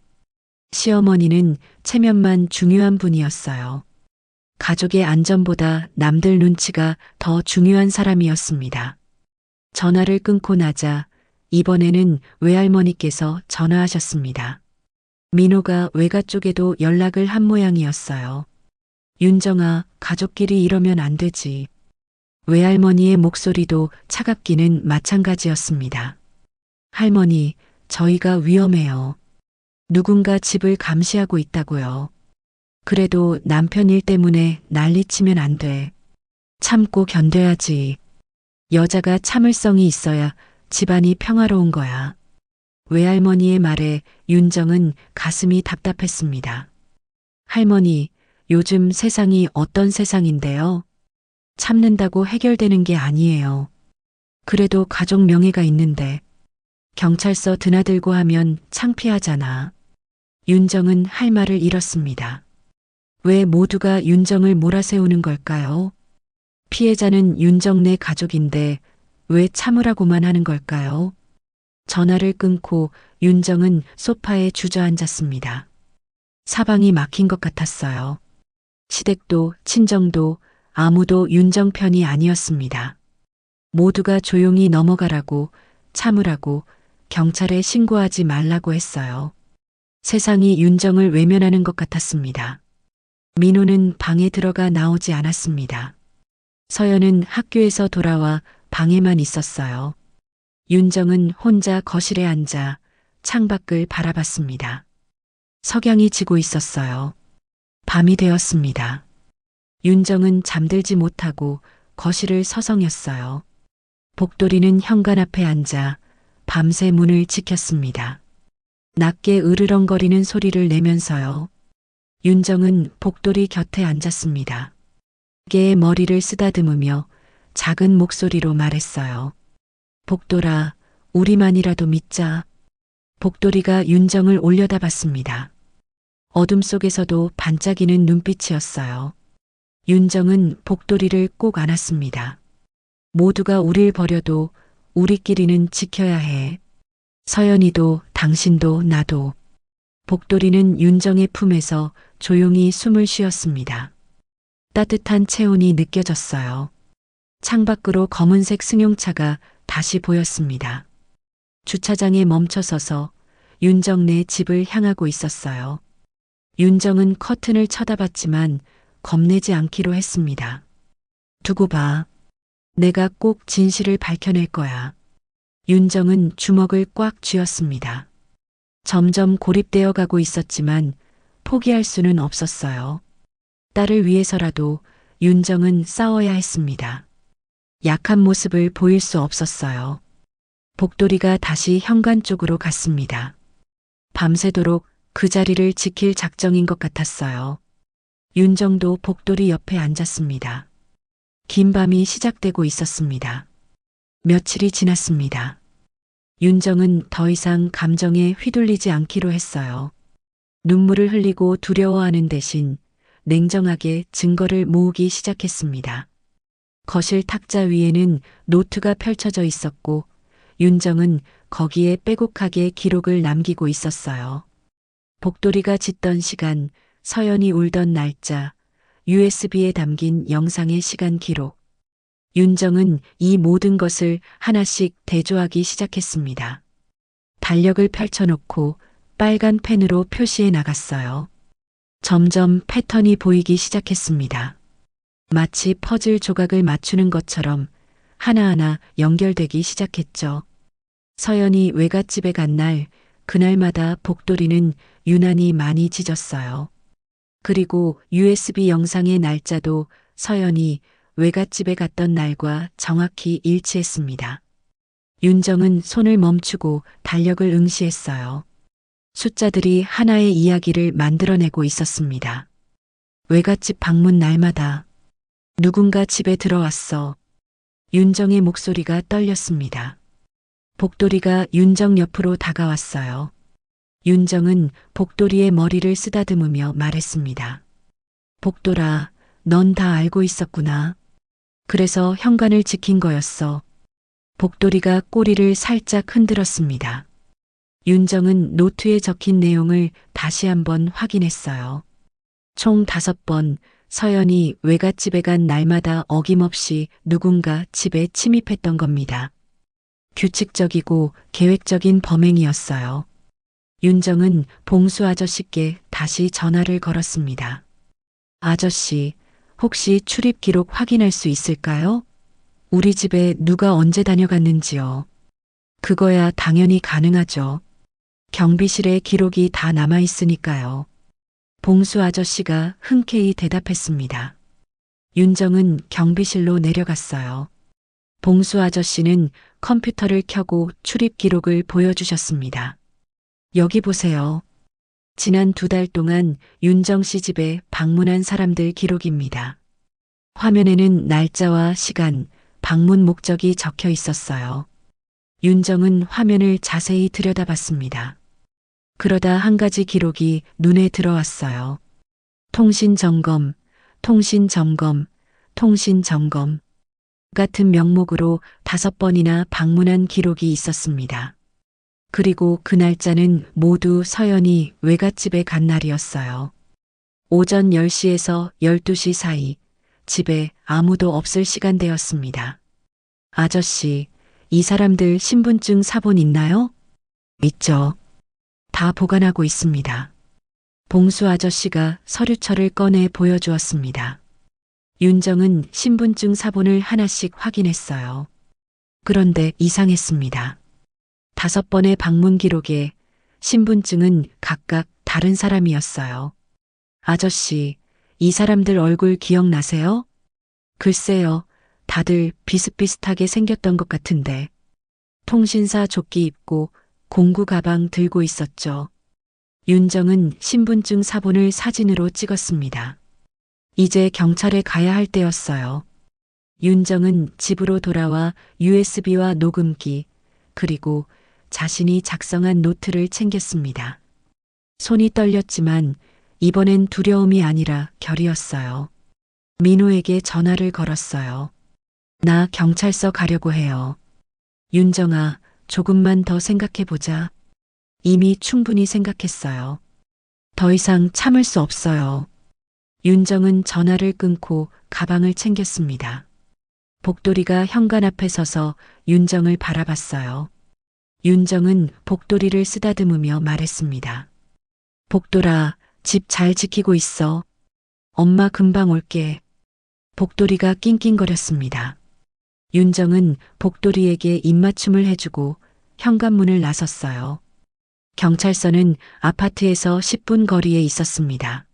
시어머니는 체면만 중요한 분이었어요. 가족의 안전보다 남들 눈치가 더 중요한 사람이었습니다. 전화를 끊고 나자 이번에는 외할머니께서 전화하셨습니다. 민호가 외가 쪽에도 연락을 한 모양이었어요. 윤정아, 가족끼리 이러면 안 되지. 외할머니의 목소리도 차갑기는 마찬가지였습니다. 할머니, 저희가 위험해요. 누군가 집을 감시하고 있다고요. 그래도 남편 일 때문에 난리치면 안 돼. 참고 견뎌야지. 여자가 참을성이 있어야 집안이 평화로운 거야. 외할머니의 말에 윤정은 가슴이 답답했습니다. 할머니, 요즘 세상이 어떤 세상인데요? 참는다고 해결되는 게 아니에요. 그래도 가족 명예가 있는데 경찰서 드나들고 하면 창피하잖아. 윤정은 할 말을 잃었습니다. 왜 모두가 윤정을 몰아세우는 걸까요? 피해자는 윤정네 가족인데 왜 참으라고만 하는 걸까요? 전화를 끊고 윤정은 소파에 주저앉았습니다. 사방이 막힌 것 같았어요. 시댁도 친정도 아무도 윤정 편이 아니었습니다. 모두가 조용히 넘어가라고, 참으라고, 경찰에 신고하지 말라고 했어요. 세상이 윤정을 외면하는 것 같았습니다. 민호는 방에 들어가 나오지 않았습니다. 서연은 학교에서 돌아와 방에만 있었어요. 윤정은 혼자 거실에 앉아 창밖을 바라봤습니다. 석양이 지고 있었어요. 밤이 되었습니다. 윤정은 잠들지 못하고 거실을 서성였어요. 복돌이는 현관 앞에 앉아 밤새 문을 지켰습니다. 낮게 으르렁거리는 소리를 내면서요. 윤정은 복돌이 곁에 앉았습니다. 개의 머리를 쓰다듬으며 작은 목소리로 말했어요. 복돌아, 우리만이라도 믿자. 복돌이가 윤정을 올려다봤습니다. 어둠 속에서도 반짝이는 눈빛이었어요. 윤정은 복돌이를 꼭 안았습니다. 모두가 우릴 버려도 우리끼리는 지켜야 해. 서연이도 당신도 나도. 복돌이는 윤정의 품에서 조용히 숨을 쉬었습니다. 따뜻한 체온이 느껴졌어요. 창밖으로 검은색 승용차가 다시 보였습니다. 주차장에 멈춰서서 윤정네 집을 향하고 있었어요. 윤정은 커튼을 쳐다봤지만 겁내지 않기로 했습니다. 두고 봐. 내가 꼭 진실을 밝혀낼 거야. 윤정은 주먹을 꽉 쥐었습니다. 점점 고립되어 가고 있었지만 포기할 수는 없었어요. 딸을 위해서라도 윤정은 싸워야 했습니다. 약한 모습을 보일 수 없었어요. 복돌이가 다시 현관 쪽으로 갔습니다. 밤새도록 그 자리를 지킬 작정인 것 같았어요. 윤정도 복돌이 옆에 앉았습니다. 긴 밤이 시작되고 있었습니다. 며칠이 지났습니다. 윤정은 더 이상 감정에 휘둘리지 않기로 했어요. 눈물을 흘리고 두려워하는 대신 냉정하게 증거를 모으기 시작했습니다. 거실 탁자 위에는 노트가 펼쳐져 있었고 윤정은 거기에 빼곡하게 기록을 남기고 있었어요. 복돌이가 짖던 시간, 서연이 울던 날짜, USB에 담긴 영상의 시간 기록. 윤정은 이 모든 것을 하나씩 대조하기 시작했습니다. 달력을 펼쳐놓고 빨간 펜으로 표시해 나갔어요. 점점 패턴이 보이기 시작했습니다. 마치 퍼즐 조각을 맞추는 것처럼 하나하나 연결되기 시작했죠. 서연이 외갓집에 간 날, 그날마다 복돌이는 유난히 많이 짖었어요. 그리고 USB 영상의 날짜도 서연이 외갓집에 갔던 날과 정확히 일치했습니다. 윤정은 손을 멈추고 달력을 응시했어요. 숫자들이 하나의 이야기를 만들어내고 있었습니다. 외갓집 방문 날마다 누군가 집에 들어왔어. 윤정의 목소리가 떨렸습니다. 복돌이가 윤정 옆으로 다가왔어요. 윤정은 복돌이의 머리를 쓰다듬으며 말했습니다. 복돌아, 넌 다 알고 있었구나. 그래서 현관을 지킨 거였어. 복돌이가 꼬리를 살짝 흔들었습니다. 윤정은 노트에 적힌 내용을 다시 한번 확인했어요. 총 5번 서연이 외갓집에 간 날마다 어김없이 누군가 집에 침입했던 겁니다. 규칙적이고 계획적인 범행이었어요. 윤정은 봉수 아저씨께 다시 전화를 걸었습니다. 아저씨, 혹시 출입 기록 확인할 수 있을까요? 우리 집에 누가 언제 다녀갔는지요. 그거야 당연히 가능하죠. 경비실에 기록이 다 남아 있으니까요. 봉수 아저씨가 흔쾌히 대답했습니다. 윤정은 경비실로 내려갔어요. 봉수 아저씨는 컴퓨터를 켜고 출입 기록을 보여주셨습니다. 여기 보세요. 지난 2달 동안 윤정 씨 집에 방문한 사람들 기록입니다. 화면에는 날짜와 시간, 방문 목적이 적혀 있었어요. 윤정은 화면을 자세히 들여다봤습니다. 그러다 한 가지 기록이 눈에 들어왔어요. 통신 점검, 통신 점검, 통신 점검 같은 명목으로 5번이나 방문한 기록이 있었습니다. 그리고 그 날짜는 모두 서연이 외갓집에 간 날이었어요. 오전 10시에서 12시 사이 집에 아무도 없을 시간대였습니다. 아저씨, 이 사람들 신분증 사본 있나요? 있죠. 다 보관하고 있습니다. 봉수 아저씨가 서류철을 꺼내 보여주었습니다. 윤정은 신분증 사본을 하나씩 확인했어요. 그런데 이상했습니다. 5번의 방문 기록에 신분증은 각각 다른 사람이었어요. 아저씨, 이 사람들 얼굴 기억나세요? 글쎄요, 다들 비슷비슷하게 생겼던 것 같은데. 통신사 조끼 입고 공구 가방 들고 있었죠. 윤정은 신분증 사본을 사진으로 찍었습니다. 이제 경찰에 가야 할 때였어요. 윤정은 집으로 돌아와 USB와 녹음기, 그리고 자신이 작성한 노트를 챙겼습니다. 손이 떨렸지만 이번엔 두려움이 아니라 결이었어요. 민호에게 전화를 걸었어요. 나 경찰서 가려고 해요. 윤정아, 조금만 더 생각해보자. 이미 충분히 생각했어요. 더 이상 참을 수 없어요. 윤정은 전화를 끊고 가방을 챙겼습니다. 복돌이가 현관 앞에 서서 윤정을 바라봤어요. 윤정은 복돌이를 쓰다듬으며 말했습니다. 복돌아, 집 잘 지키고 있어. 엄마 금방 올게. 복돌이가 낑낑거렸습니다. 윤정은 복돌이에게 입맞춤을 해주고 현관문을 나섰어요. 경찰서는 아파트에서 10분 거리에 있었습니다.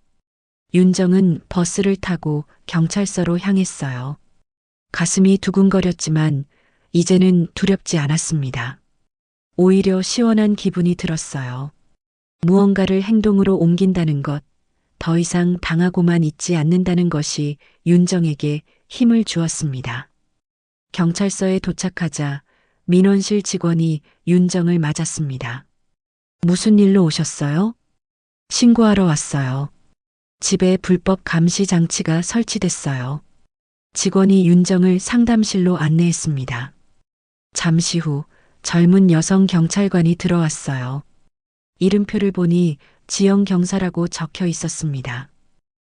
윤정은 버스를 타고 경찰서로 향했어요. 가슴이 두근거렸지만 이제는 두렵지 않았습니다. 오히려 시원한 기분이 들었어요. 무언가를 행동으로 옮긴다는 것, 더 이상 당하고만 있지 않는다는 것이 윤정에게 힘을 주었습니다. 경찰서에 도착하자 민원실 직원이 윤정을 맞았습니다. 무슨 일로 오셨어요? 신고하러 왔어요. 집에 불법 감시 장치가 설치됐어요. 직원이 윤정을 상담실로 안내했습니다. 잠시 후 젊은 여성 경찰관이 들어왔어요. 이름표를 보니 지영 경사라고 적혀 있었습니다.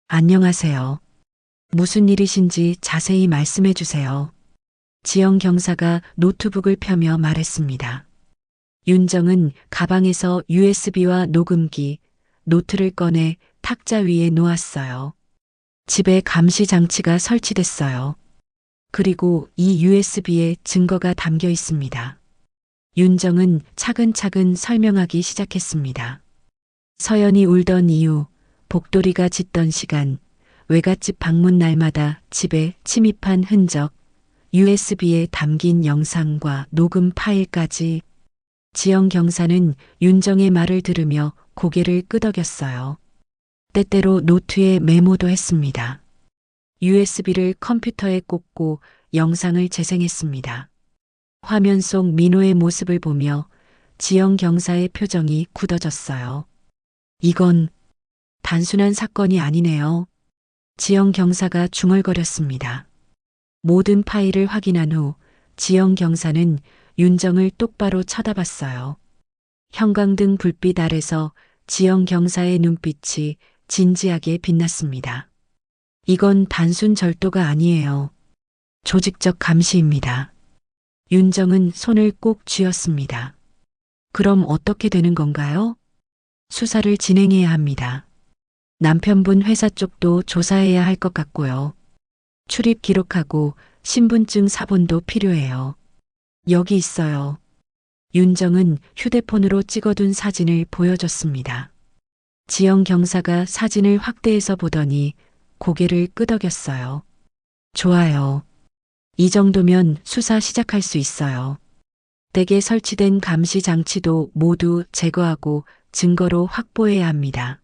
안녕하세요. 무슨 일이신지 자세히 말씀해 주세요. 지영 경사가 노트북을 펴며 말했습니다. 윤정은 가방에서 USB와 녹음기, 노트를 꺼내 탁자 위에 놓았어요. 집에 감시 장치가 설치됐어요. 그리고 이 USB에 증거가 담겨 있습니다. 윤정은 차근차근 설명하기 시작했습니다. 서연이 울던 이유, 복돌이가 짖던 시간, 외갓집 방문 날마다 집에 침입한 흔적, USB에 담긴 영상과 녹음 파일까지. 지영 경사는 윤정의 말을 들으며 고개를 끄덕였어요. 때때로 노트에 메모도 했습니다. USB를 컴퓨터에 꽂고 영상을 재생했습니다. 화면 속 민호의 모습을 보며 지영 경사의 표정이 굳어졌어요. 이건 단순한 사건이 아니네요. 지영 경사가 중얼거렸습니다. 모든 파일을 확인한 후 지영 경사는 윤정을 똑바로 쳐다봤어요. 형광등 불빛 아래서 지영 경사의 눈빛이 진지하게 빛났습니다. 이건 단순 절도가 아니에요. 조직적 감시입니다. 윤정은 손을 꼭 쥐었습니다. 그럼 어떻게 되는 건가요? 수사를 진행해야 합니다. 남편분 회사 쪽도 조사해야 할 것 같고요. 출입 기록하고 신분증 사본도 필요해요. 여기 있어요. 윤정은 휴대폰으로 찍어둔 사진을 보여줬습니다. 지영 경사가 사진을 확대해서 보더니 고개를 끄덕였어요. 좋아요. 이 정도면 수사 시작할 수 있어요. 댁에 설치된 감시 장치도 모두 제거하고 증거로 확보해야 합니다.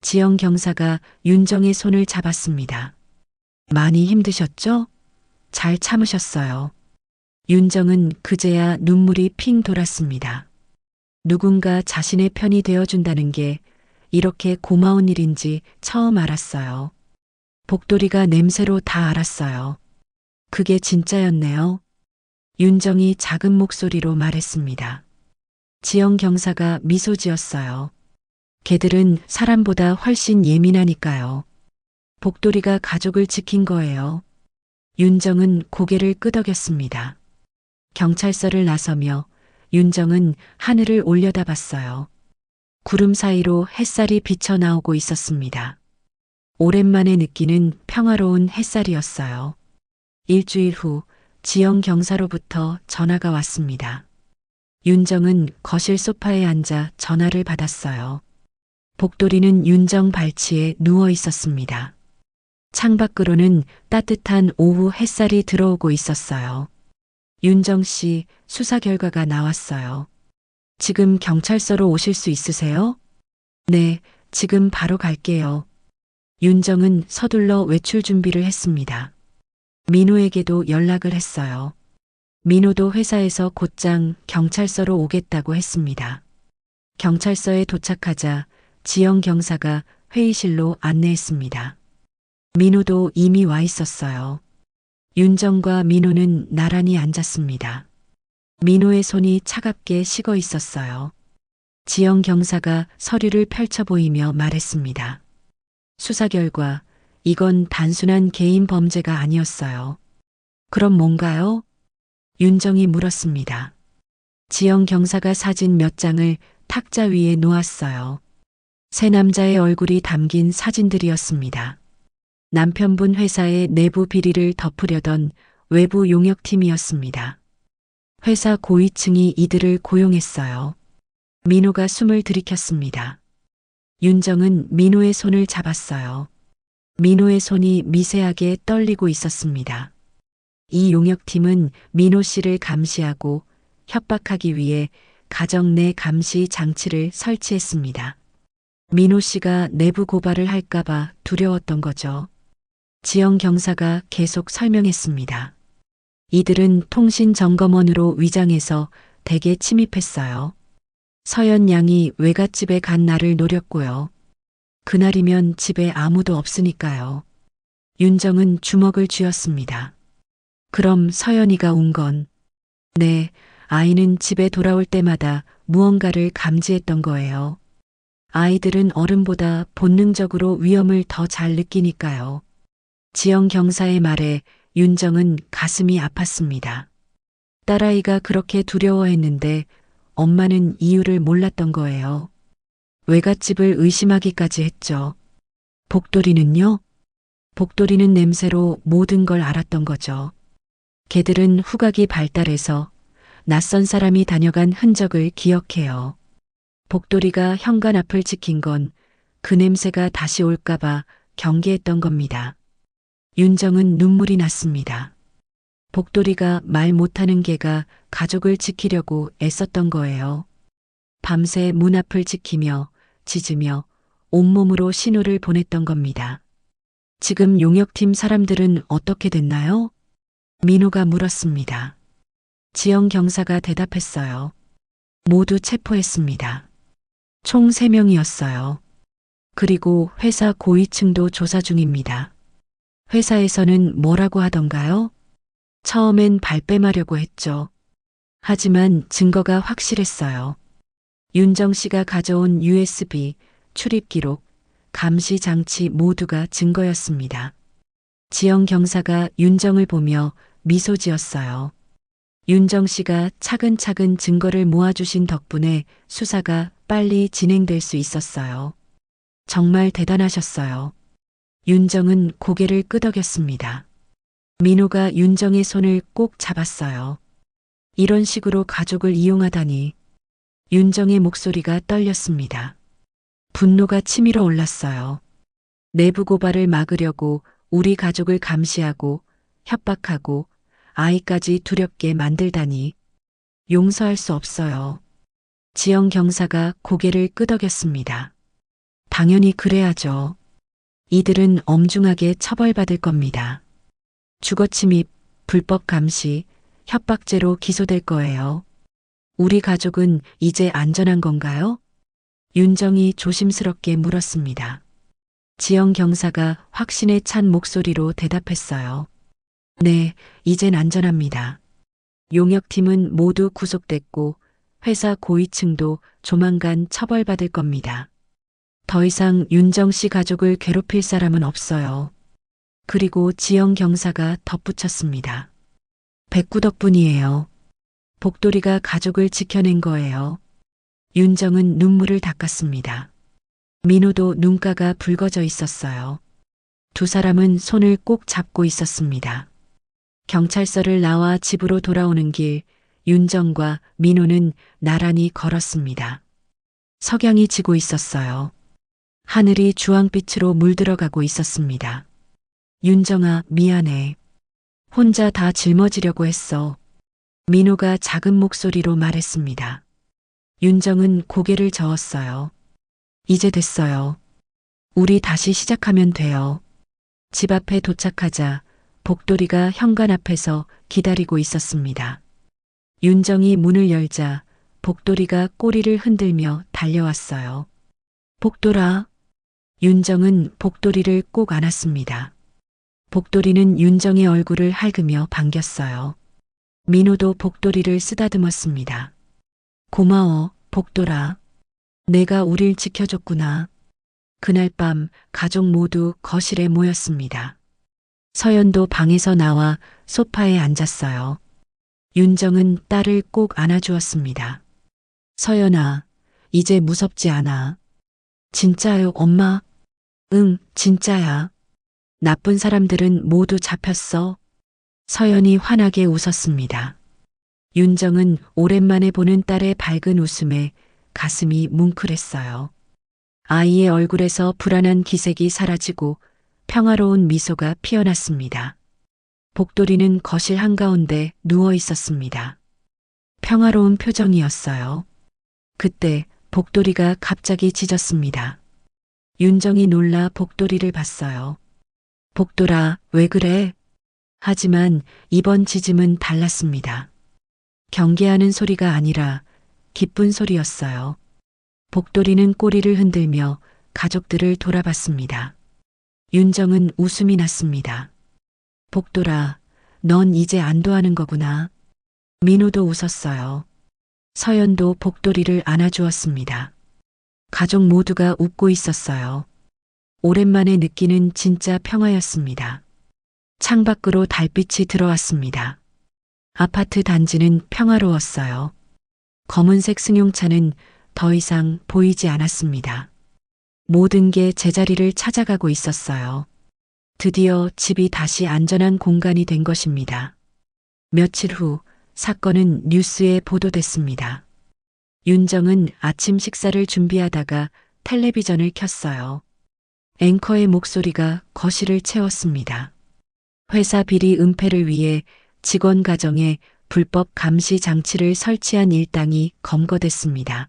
지영 경사가 윤정의 손을 잡았습니다. 많이 힘드셨죠? 잘 참으셨어요. 윤정은 그제야 눈물이 핑 돌았습니다. 누군가 자신의 편이 되어준다는 게 이렇게 고마운 일인지 처음 알았어요. 복돌이가 냄새로 다 알았어요. 그게 진짜였네요. 윤정이 작은 목소리로 말했습니다. 지영 경사가 미소 지었어요. 개들은 사람보다 훨씬 예민하니까요. 복돌이가 가족을 지킨 거예요. 윤정은 고개를 끄덕였습니다. 경찰서를 나서며 윤정은 하늘을 올려다봤어요. 구름 사이로 햇살이 비쳐나오고 있었습니다. 오랜만에 느끼는 평화로운 햇살이었어요. 일주일 후 지영 경사로부터 전화가 왔습니다. 윤정은 거실 소파에 앉아 전화를 받았어요. 복돌이는 윤정 발치에 누워 있었습니다. 창밖으로는 따뜻한 오후 햇살이 들어오고 있었어요. 윤정 씨, 수사 결과가 나왔어요. 지금 경찰서로 오실 수 있으세요? 네, 지금 바로 갈게요. 윤정은 서둘러 외출 준비를 했습니다. 민호에게도 연락을 했어요. 민호도 회사에서 곧장 경찰서로 오겠다고 했습니다. 경찰서에 도착하자 지영 경사가 회의실로 안내했습니다. 민호도 이미 와 있었어요. 윤정과 민호는 나란히 앉았습니다. 민호의 손이 차갑게 식어 있었어요. 지영 경사가 서류를 펼쳐 보이며 말했습니다. 수사 결과, 이건 단순한 개인 범죄가 아니었어요. 그럼 뭔가요? 윤정이 물었습니다. 지영 경사가 사진 몇 장을 탁자 위에 놓았어요. 세 남자의 얼굴이 담긴 사진들이었습니다. 남편분 회사의 내부 비리를 덮으려던 외부 용역팀이었습니다. 회사 고위층이 이들을 고용했어요. 민호가 숨을 들이켰습니다. 윤정은 민호의 손을 잡았어요. 민호의 손이 미세하게 떨리고 있었습니다. 이 용역팀은 민호 씨를 감시하고 협박하기 위해 가정 내 감시 장치를 설치했습니다. 민호 씨가 내부 고발을 할까봐 두려웠던 거죠. 지영 경사가 계속 설명했습니다. 이들은 통신 점검원으로 위장해서 댁에 침입했어요. 서연 양이 외갓집에 간 날을 노렸고요. 그날이면 집에 아무도 없으니까요. 윤정은 주먹을 쥐었습니다. 그럼 서연이가 온 건? 네, 아이는 집에 돌아올 때마다 무언가를 감지했던 거예요. 아이들은 어른보다 본능적으로 위험을 더 잘 느끼니까요. 지영 경사의 말에 윤정은 가슴이 아팠습니다. 딸아이가 그렇게 두려워했는데 엄마는 이유를 몰랐던 거예요. 외갓집을 의심하기까지 했죠. 복돌이는요? 복돌이는 냄새로 모든 걸 알았던 거죠. 개들은 후각이 발달해서 낯선 사람이 다녀간 흔적을 기억해요. 복돌이가 현관 앞을 지킨 건 그 냄새가 다시 올까봐 경계했던 겁니다. 윤정은 눈물이 났습니다. 복돌이가 말 못하는 개가 가족을 지키려고 애썼던 거예요. 밤새 문 앞을 지키며 짖으며 온몸으로 신호를 보냈던 겁니다. 지금 용역팀 사람들은 어떻게 됐나요? 민호가 물었습니다. 지영 경사가 대답했어요. 모두 체포했습니다. 총 3명이었어요. 그리고 회사 고위층도 조사 중입니다. 회사에서는 뭐라고 하던가요? 처음엔 발뺌하려고 했죠. 하지만 증거가 확실했어요. 윤정 씨가 가져온 USB, 출입 기록, 감시 장치 모두가 증거였습니다. 지영 경사가 윤정을 보며 미소 지었어요. 윤정 씨가 차근차근 증거를 모아주신 덕분에 수사가 빨리 진행될 수 있었어요. 정말 대단하셨어요. 윤정은 고개를 끄덕였습니다. 민호가 윤정의 손을 꼭 잡았어요. 이런 식으로 가족을 이용하다니. 윤정의 목소리가 떨렸습니다. 분노가 치밀어 올랐어요. 내부 고발을 막으려고 우리 가족을 감시하고 협박하고 아이까지 두렵게 만들다니. 용서할 수 없어요. 지영 경사가 고개를 끄덕였습니다. 당연히 그래야죠. 이들은 엄중하게 처벌받을 겁니다. 주거침입, 불법 감시, 협박죄로 기소될 거예요. 우리 가족은 이제 안전한 건가요? 윤정이 조심스럽게 물었습니다. 지영 경사가 확신에 찬 목소리로 대답했어요. 네, 이젠 안전합니다. 용역팀은 모두 구속됐고 회사 고위층도 조만간 처벌받을 겁니다. 더 이상 윤정 씨 가족을 괴롭힐 사람은 없어요. 그리고 지영 경사가 덧붙였습니다. 백구 덕분이에요. 복돌이가 가족을 지켜낸 거예요. 윤정은 눈물을 닦았습니다. 민호도 눈가가 붉어져 있었어요. 두 사람은 손을 꼭 잡고 있었습니다. 경찰서를 나와 집으로 돌아오는 길, 윤정과 민호는 나란히 걸었습니다. 석양이 지고 있었어요. 하늘이 주황빛으로 물들어가고 있었습니다. 윤정아, 미안해. 혼자 다 짊어지려고 했어. 민호가 작은 목소리로 말했습니다. 윤정은 고개를 저었어요. 이제 됐어요. 우리 다시 시작하면 돼요. 집 앞에 도착하자 복돌이가 현관 앞에서 기다리고 있었습니다. 윤정이 문을 열자 복돌이가 꼬리를 흔들며 달려왔어요. 복돌아. 윤정은 복돌이를 꼭 안았습니다. 복돌이는 윤정의 얼굴을 핥으며 반겼어요. 민호도 복돌이를 쓰다듬었습니다. 고마워, 복돌아. 내가 우릴 지켜줬구나. 그날 밤 가족 모두 거실에 모였습니다. 서연도 방에서 나와 소파에 앉았어요. 윤정은 딸을 꼭 안아주었습니다. 서연아, 이제 무섭지 않아. 진짜요, 엄마? 응, 진짜야. 나쁜 사람들은 모두 잡혔어. 서연이 환하게 웃었습니다. 윤정은 오랜만에 보는 딸의 밝은 웃음에 가슴이 뭉클했어요. 아이의 얼굴에서 불안한 기색이 사라지고 평화로운 미소가 피어났습니다. 복돌이는 거실 한가운데 누워 있었습니다. 평화로운 표정이었어요. 그때 복돌이가 갑자기 짖었습니다. 윤정이 놀라 복돌이를 봤어요. 복돌아, 왜 그래? 하지만 이번 짖음은 달랐습니다. 경계하는 소리가 아니라 기쁜 소리였어요. 복돌이는 꼬리를 흔들며 가족들을 돌아봤습니다. 윤정은 웃음이 났습니다. 복돌아, 넌 이제 안도하는 거구나. 민호도 웃었어요. 서연도 복돌이를 안아주었습니다. 가족 모두가 웃고 있었어요. 오랜만에 느끼는 진짜 평화였습니다. 창밖으로 달빛이 들어왔습니다. 아파트 단지는 평화로웠어요. 검은색 승용차는 더 이상 보이지 않았습니다. 모든 게 제자리를 찾아가고 있었어요. 드디어 집이 다시 안전한 공간이 된 것입니다. 며칠 후 사건은 뉴스에 보도됐습니다. 윤정은 아침 식사를 준비하다가 텔레비전을 켰어요. 앵커의 목소리가 거실을 채웠습니다. 회사 비리 은폐를 위해 직원 가정에 불법 감시 장치를 설치한 일당이 검거됐습니다.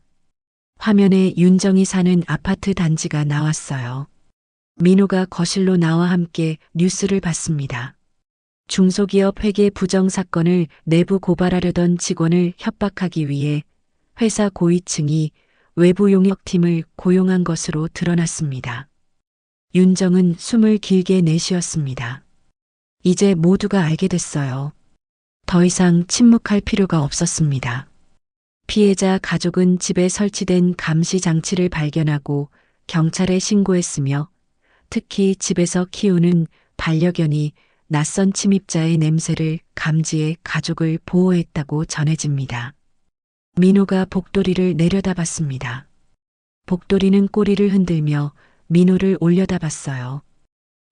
화면에 윤정이 사는 아파트 단지가 나왔어요. 민호가 거실로 나와 함께 뉴스를 봤습니다. 중소기업 회계 부정 사건을 내부 고발하려던 직원을 협박하기 위해 회사 고위층이 외부 용역팀을 고용한 것으로 드러났습니다. 윤정은 숨을 길게 내쉬었습니다. 이제 모두가 알게 됐어요. 더 이상 침묵할 필요가 없었습니다. 피해자 가족은 집에 설치된 감시 장치를 발견하고 경찰에 신고했으며 특히 집에서 키우는 반려견이 낯선 침입자의 냄새를 감지해 가족을 보호했다고 전해집니다. 민호가 복돌이를 내려다봤습니다. 복돌이는 꼬리를 흔들며 민호를 올려다봤어요.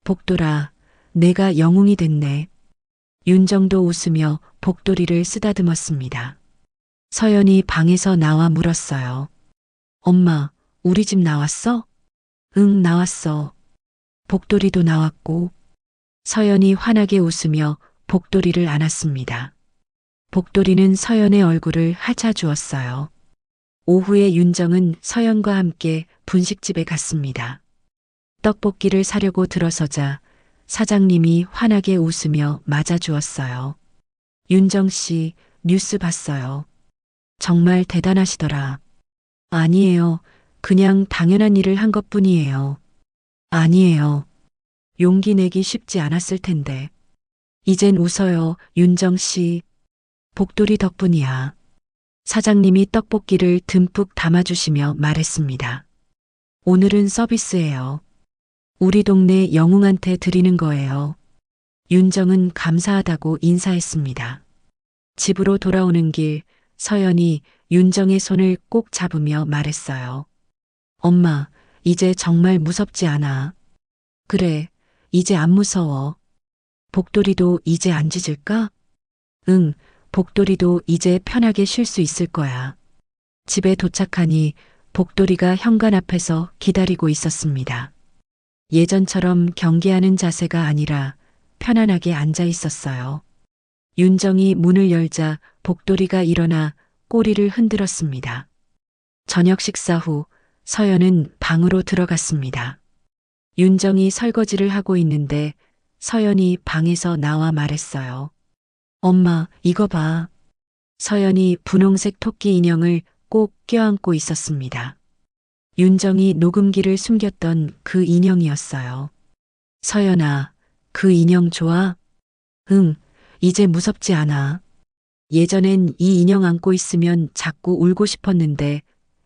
복돌아, 내가 영웅이 됐네. 윤정도 웃으며 복돌이를 쓰다듬었습니다. 서연이 방에서 나와 물었어요. 엄마, 우리 집 나왔어? 응, 나왔어. 복돌이도 나왔고. 서연이 환하게 웃으며 복돌이를 안았습니다. 복돌이는 서연의 얼굴을 핥아주었어요. 오후에 윤정은 서연과 함께 분식집에 갔습니다. 떡볶이를 사려고 들어서자 사장님이 환하게 웃으며 맞아주었어요. 윤정 씨, 뉴스 봤어요. 정말 대단하시더라. 아니에요. 그냥 당연한 일을 한 것뿐이에요. 아니에요. 용기 내기 쉽지 않았을 텐데. 이젠 웃어요, 윤정 씨. 복돌이 덕분이야. 사장님이 떡볶이를 듬뿍 담아주시며 말했습니다. 오늘은 서비스예요. 우리 동네 영웅한테 드리는 거예요. 윤정은 감사하다고 인사했습니다. 집으로 돌아오는 길 서연이 윤정의 손을 꼭 잡으며 말했어요. 엄마, 이제 정말 무섭지 않아. 그래, 이제 안 무서워. 복돌이도 이제 안 짖을까? 응, 복돌이도 이제 편하게 쉴 수 있을 거야. 집에 도착하니 복돌이가 현관 앞에서 기다리고 있었습니다. 예전처럼 경계하는 자세가 아니라 편안하게 앉아 있었어요. 윤정이 문을 열자 복돌이가 일어나 꼬리를 흔들었습니다. 저녁 식사 후 서연은 방으로 들어갔습니다. 윤정이 설거지를 하고 있는데 서연이 방에서 나와 말했어요. 엄마, 이거 봐. 서연이 분홍색 토끼 인형을 꼭 껴안고 있었습니다. 윤정이 녹음기를 숨겼던 그 인형이었어요. 서연아, 그 인형 좋아? 응, 이제 무섭지 않아. 예전엔 이 인형 안고 있으면 자꾸 울고 싶었는데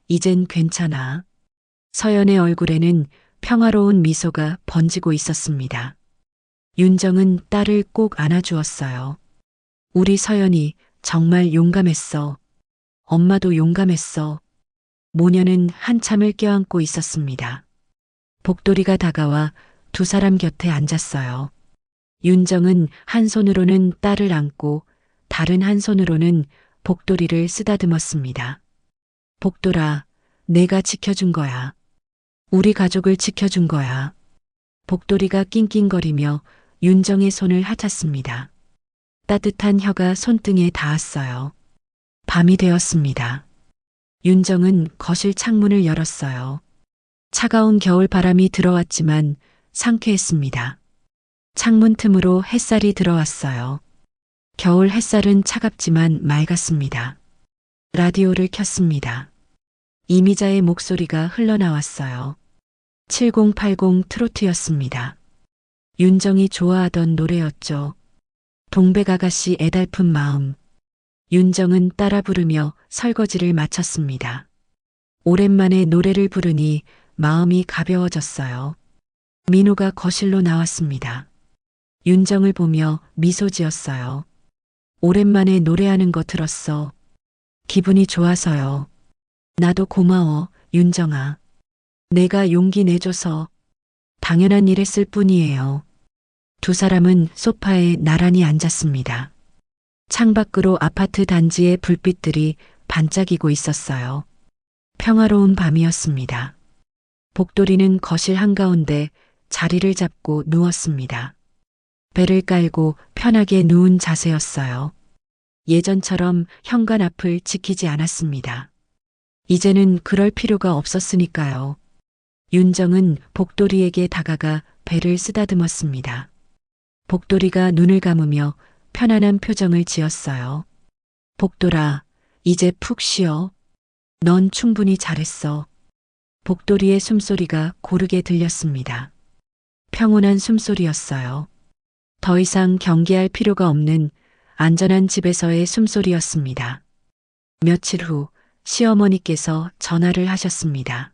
이젠 괜찮아. 서연의 얼굴에는 평화로운 미소가 번지고 있었습니다. 윤정은 딸을 꼭 안아주었어요. 우리 서연이 정말 용감했어. 엄마도 용감했어. 모녀는 한참을 껴안고 있었습니다. 복돌이가 다가와 두 사람 곁에 앉았어요. 윤정은 한 손으로는 딸을 안고 다른 한 손으로는 복돌이를 쓰다듬었습니다. 복돌아, 내가 지켜준 거야. 우리 가족을 지켜준 거야. 복돌이가 낑낑거리며 윤정의 손을 핥았습니다. 따뜻한 혀가 손등에 닿았어요. 밤이 되었습니다. 윤정은 거실 창문을 열었어요. 차가운 겨울 바람이 들어왔지만 상쾌했습니다. 창문 틈으로 햇살이 들어왔어요. 겨울 햇살은 차갑지만 맑았습니다. 라디오를 켰습니다. 이미자의 목소리가 흘러나왔어요. 7080 트로트였습니다. 윤정이 좋아하던 노래였죠. 동백아가씨 애달픈 마음. 윤정은 따라 부르며 설거지를 마쳤습니다. 오랜만에 노래를 부르니 마음이 가벼워졌어요. 민호가 거실로 나왔습니다. 윤정을 보며 미소 지었어요. 오랜만에 노래하는 거 들었어. 기분이 좋아서요. 나도 고마워, 윤정아. 내가 용기 내줘서 당연한 일 했을 뿐이에요. 두 사람은 소파에 나란히 앉았습니다. 창밖으로 아파트 단지의 불빛들이 반짝이고 있었어요. 평화로운 밤이었습니다. 복돌이는 거실 한가운데 자리를 잡고 누웠습니다. 배를 깔고 편하게 누운 자세였어요. 예전처럼 현관 앞을 지키지 않았습니다. 이제는 그럴 필요가 없었으니까요. 윤정은 복돌이에게 다가가 배를 쓰다듬었습니다. 복돌이가 눈을 감으며 편안한 표정을 지었어요. 복돌아, 이제 푹 쉬어. 넌 충분히 잘했어. 복돌이의 숨소리가 고르게 들렸습니다. 평온한 숨소리였어요. 더 이상 경계할 필요가 없는 안전한 집에서의 숨소리였습니다. 며칠 후 시어머니께서 전화를 하셨습니다.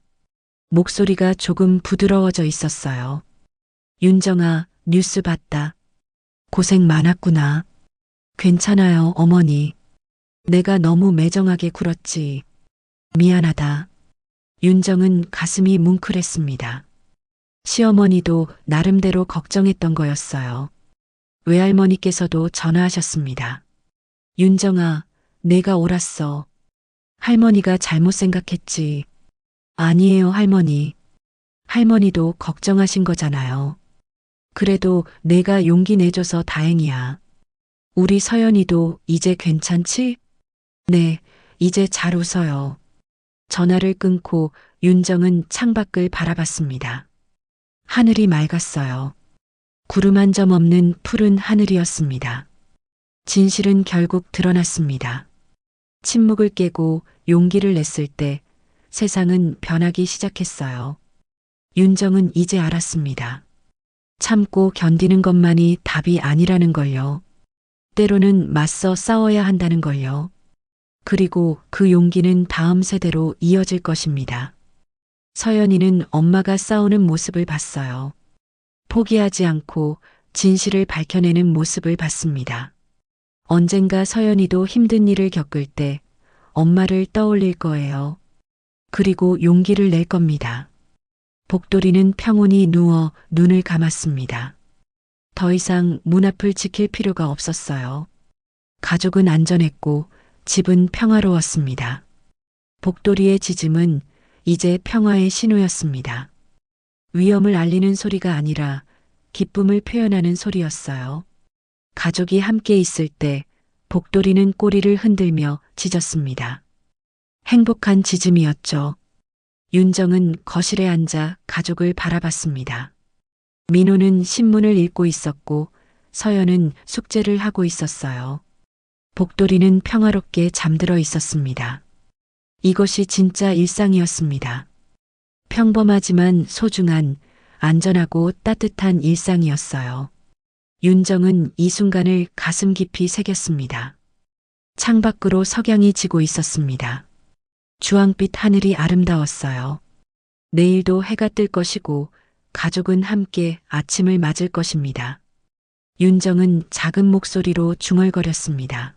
목소리가 조금 부드러워져 있었어요. 윤정아, 뉴스 봤다. 고생 많았구나. 괜찮아요, 어머니. 내가 너무 매정하게 굴었지. 미안하다. 윤정은 가슴이 뭉클했습니다. 시어머니도 나름대로 걱정했던 거였어요. 외할머니께서도 전화하셨습니다. 윤정아, 내가 옳았어. 할머니가 잘못 생각했지. 아니에요, 할머니. 할머니도 걱정하신 거잖아요. 그래도 내가 용기 내줘서 다행이야. 우리 서연이도 이제 괜찮지? 네, 이제 잘 웃어요. 전화를 끊고 윤정은 창밖을 바라봤습니다. 하늘이 맑았어요. 구름 한 점 없는 푸른 하늘이었습니다. 진실은 결국 드러났습니다. 침묵을 깨고 용기를 냈을 때 세상은 변하기 시작했어요. 윤정은 이제 알았습니다. 참고 견디는 것만이 답이 아니라는 걸요. 때로는 맞서 싸워야 한다는 걸요. 그리고 그 용기는 다음 세대로 이어질 것입니다. 서연이는 엄마가 싸우는 모습을 봤어요. 포기하지 않고 진실을 밝혀내는 모습을 봤습니다. 언젠가 서연이도 힘든 일을 겪을 때 엄마를 떠올릴 거예요. 그리고 용기를 낼 겁니다. 복돌이는 평온히 누워 눈을 감았습니다. 더 이상 문 앞을 지킬 필요가 없었어요. 가족은 안전했고 집은 평화로웠습니다. 복돌이의 짖음은 이제 평화의 신호였습니다. 위험을 알리는 소리가 아니라 기쁨을 표현하는 소리였어요. 가족이 함께 있을 때 복돌이는 꼬리를 흔들며 짖었습니다. 행복한 짖음이었죠. 윤정은 거실에 앉아 가족을 바라봤습니다. 민호는 신문을 읽고 있었고 서연은 숙제를 하고 있었어요. 복돌이는 평화롭게 잠들어 있었습니다. 이것이 진짜 일상이었습니다. 평범하지만 소중한, 안전하고 따뜻한 일상이었어요. 윤정은 이 순간을 가슴 깊이 새겼습니다. 창밖으로 석양이 지고 있었습니다. 주황빛 하늘이 아름다웠어요. 내일도 해가 뜰 것이고 가족은 함께 아침을 맞을 것입니다. 윤정은 작은 목소리로 중얼거렸습니다.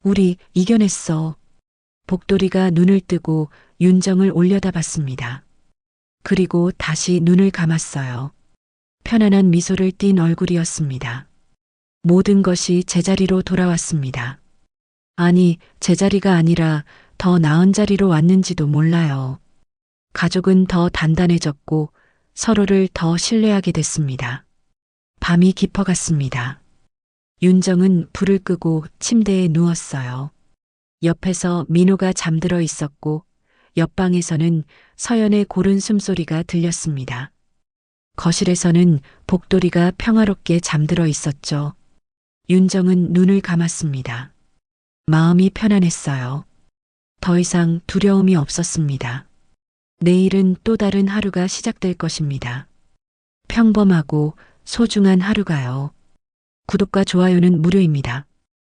우리 이겨냈어. 복돌이가 눈을 뜨고 윤정을 올려다봤습니다. 그리고 다시 눈을 감았어요. 편안한 미소를 띤 얼굴이었습니다. 모든 것이 제자리로 돌아왔습니다. 아니, 제자리가 아니라 더 나은 자리로 왔는지도 몰라요. 가족은 더 단단해졌고 서로를 더 신뢰하게 됐습니다. 밤이 깊어갔습니다. 윤정은 불을 끄고 침대에 누웠어요. 옆에서 민호가 잠들어 있었고 옆방에서는 서연의 고른 숨소리가 들렸습니다. 거실에서는 복돌이가 평화롭게 잠들어 있었죠. 윤정은 눈을 감았습니다. 마음이 편안했어요. 더 이상 두려움이 없었습니다. 내일은 또 다른 하루가 시작될 것입니다. 평범하고 소중한 하루가요. 구독과 좋아요는 무료입니다.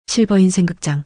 실버인생극장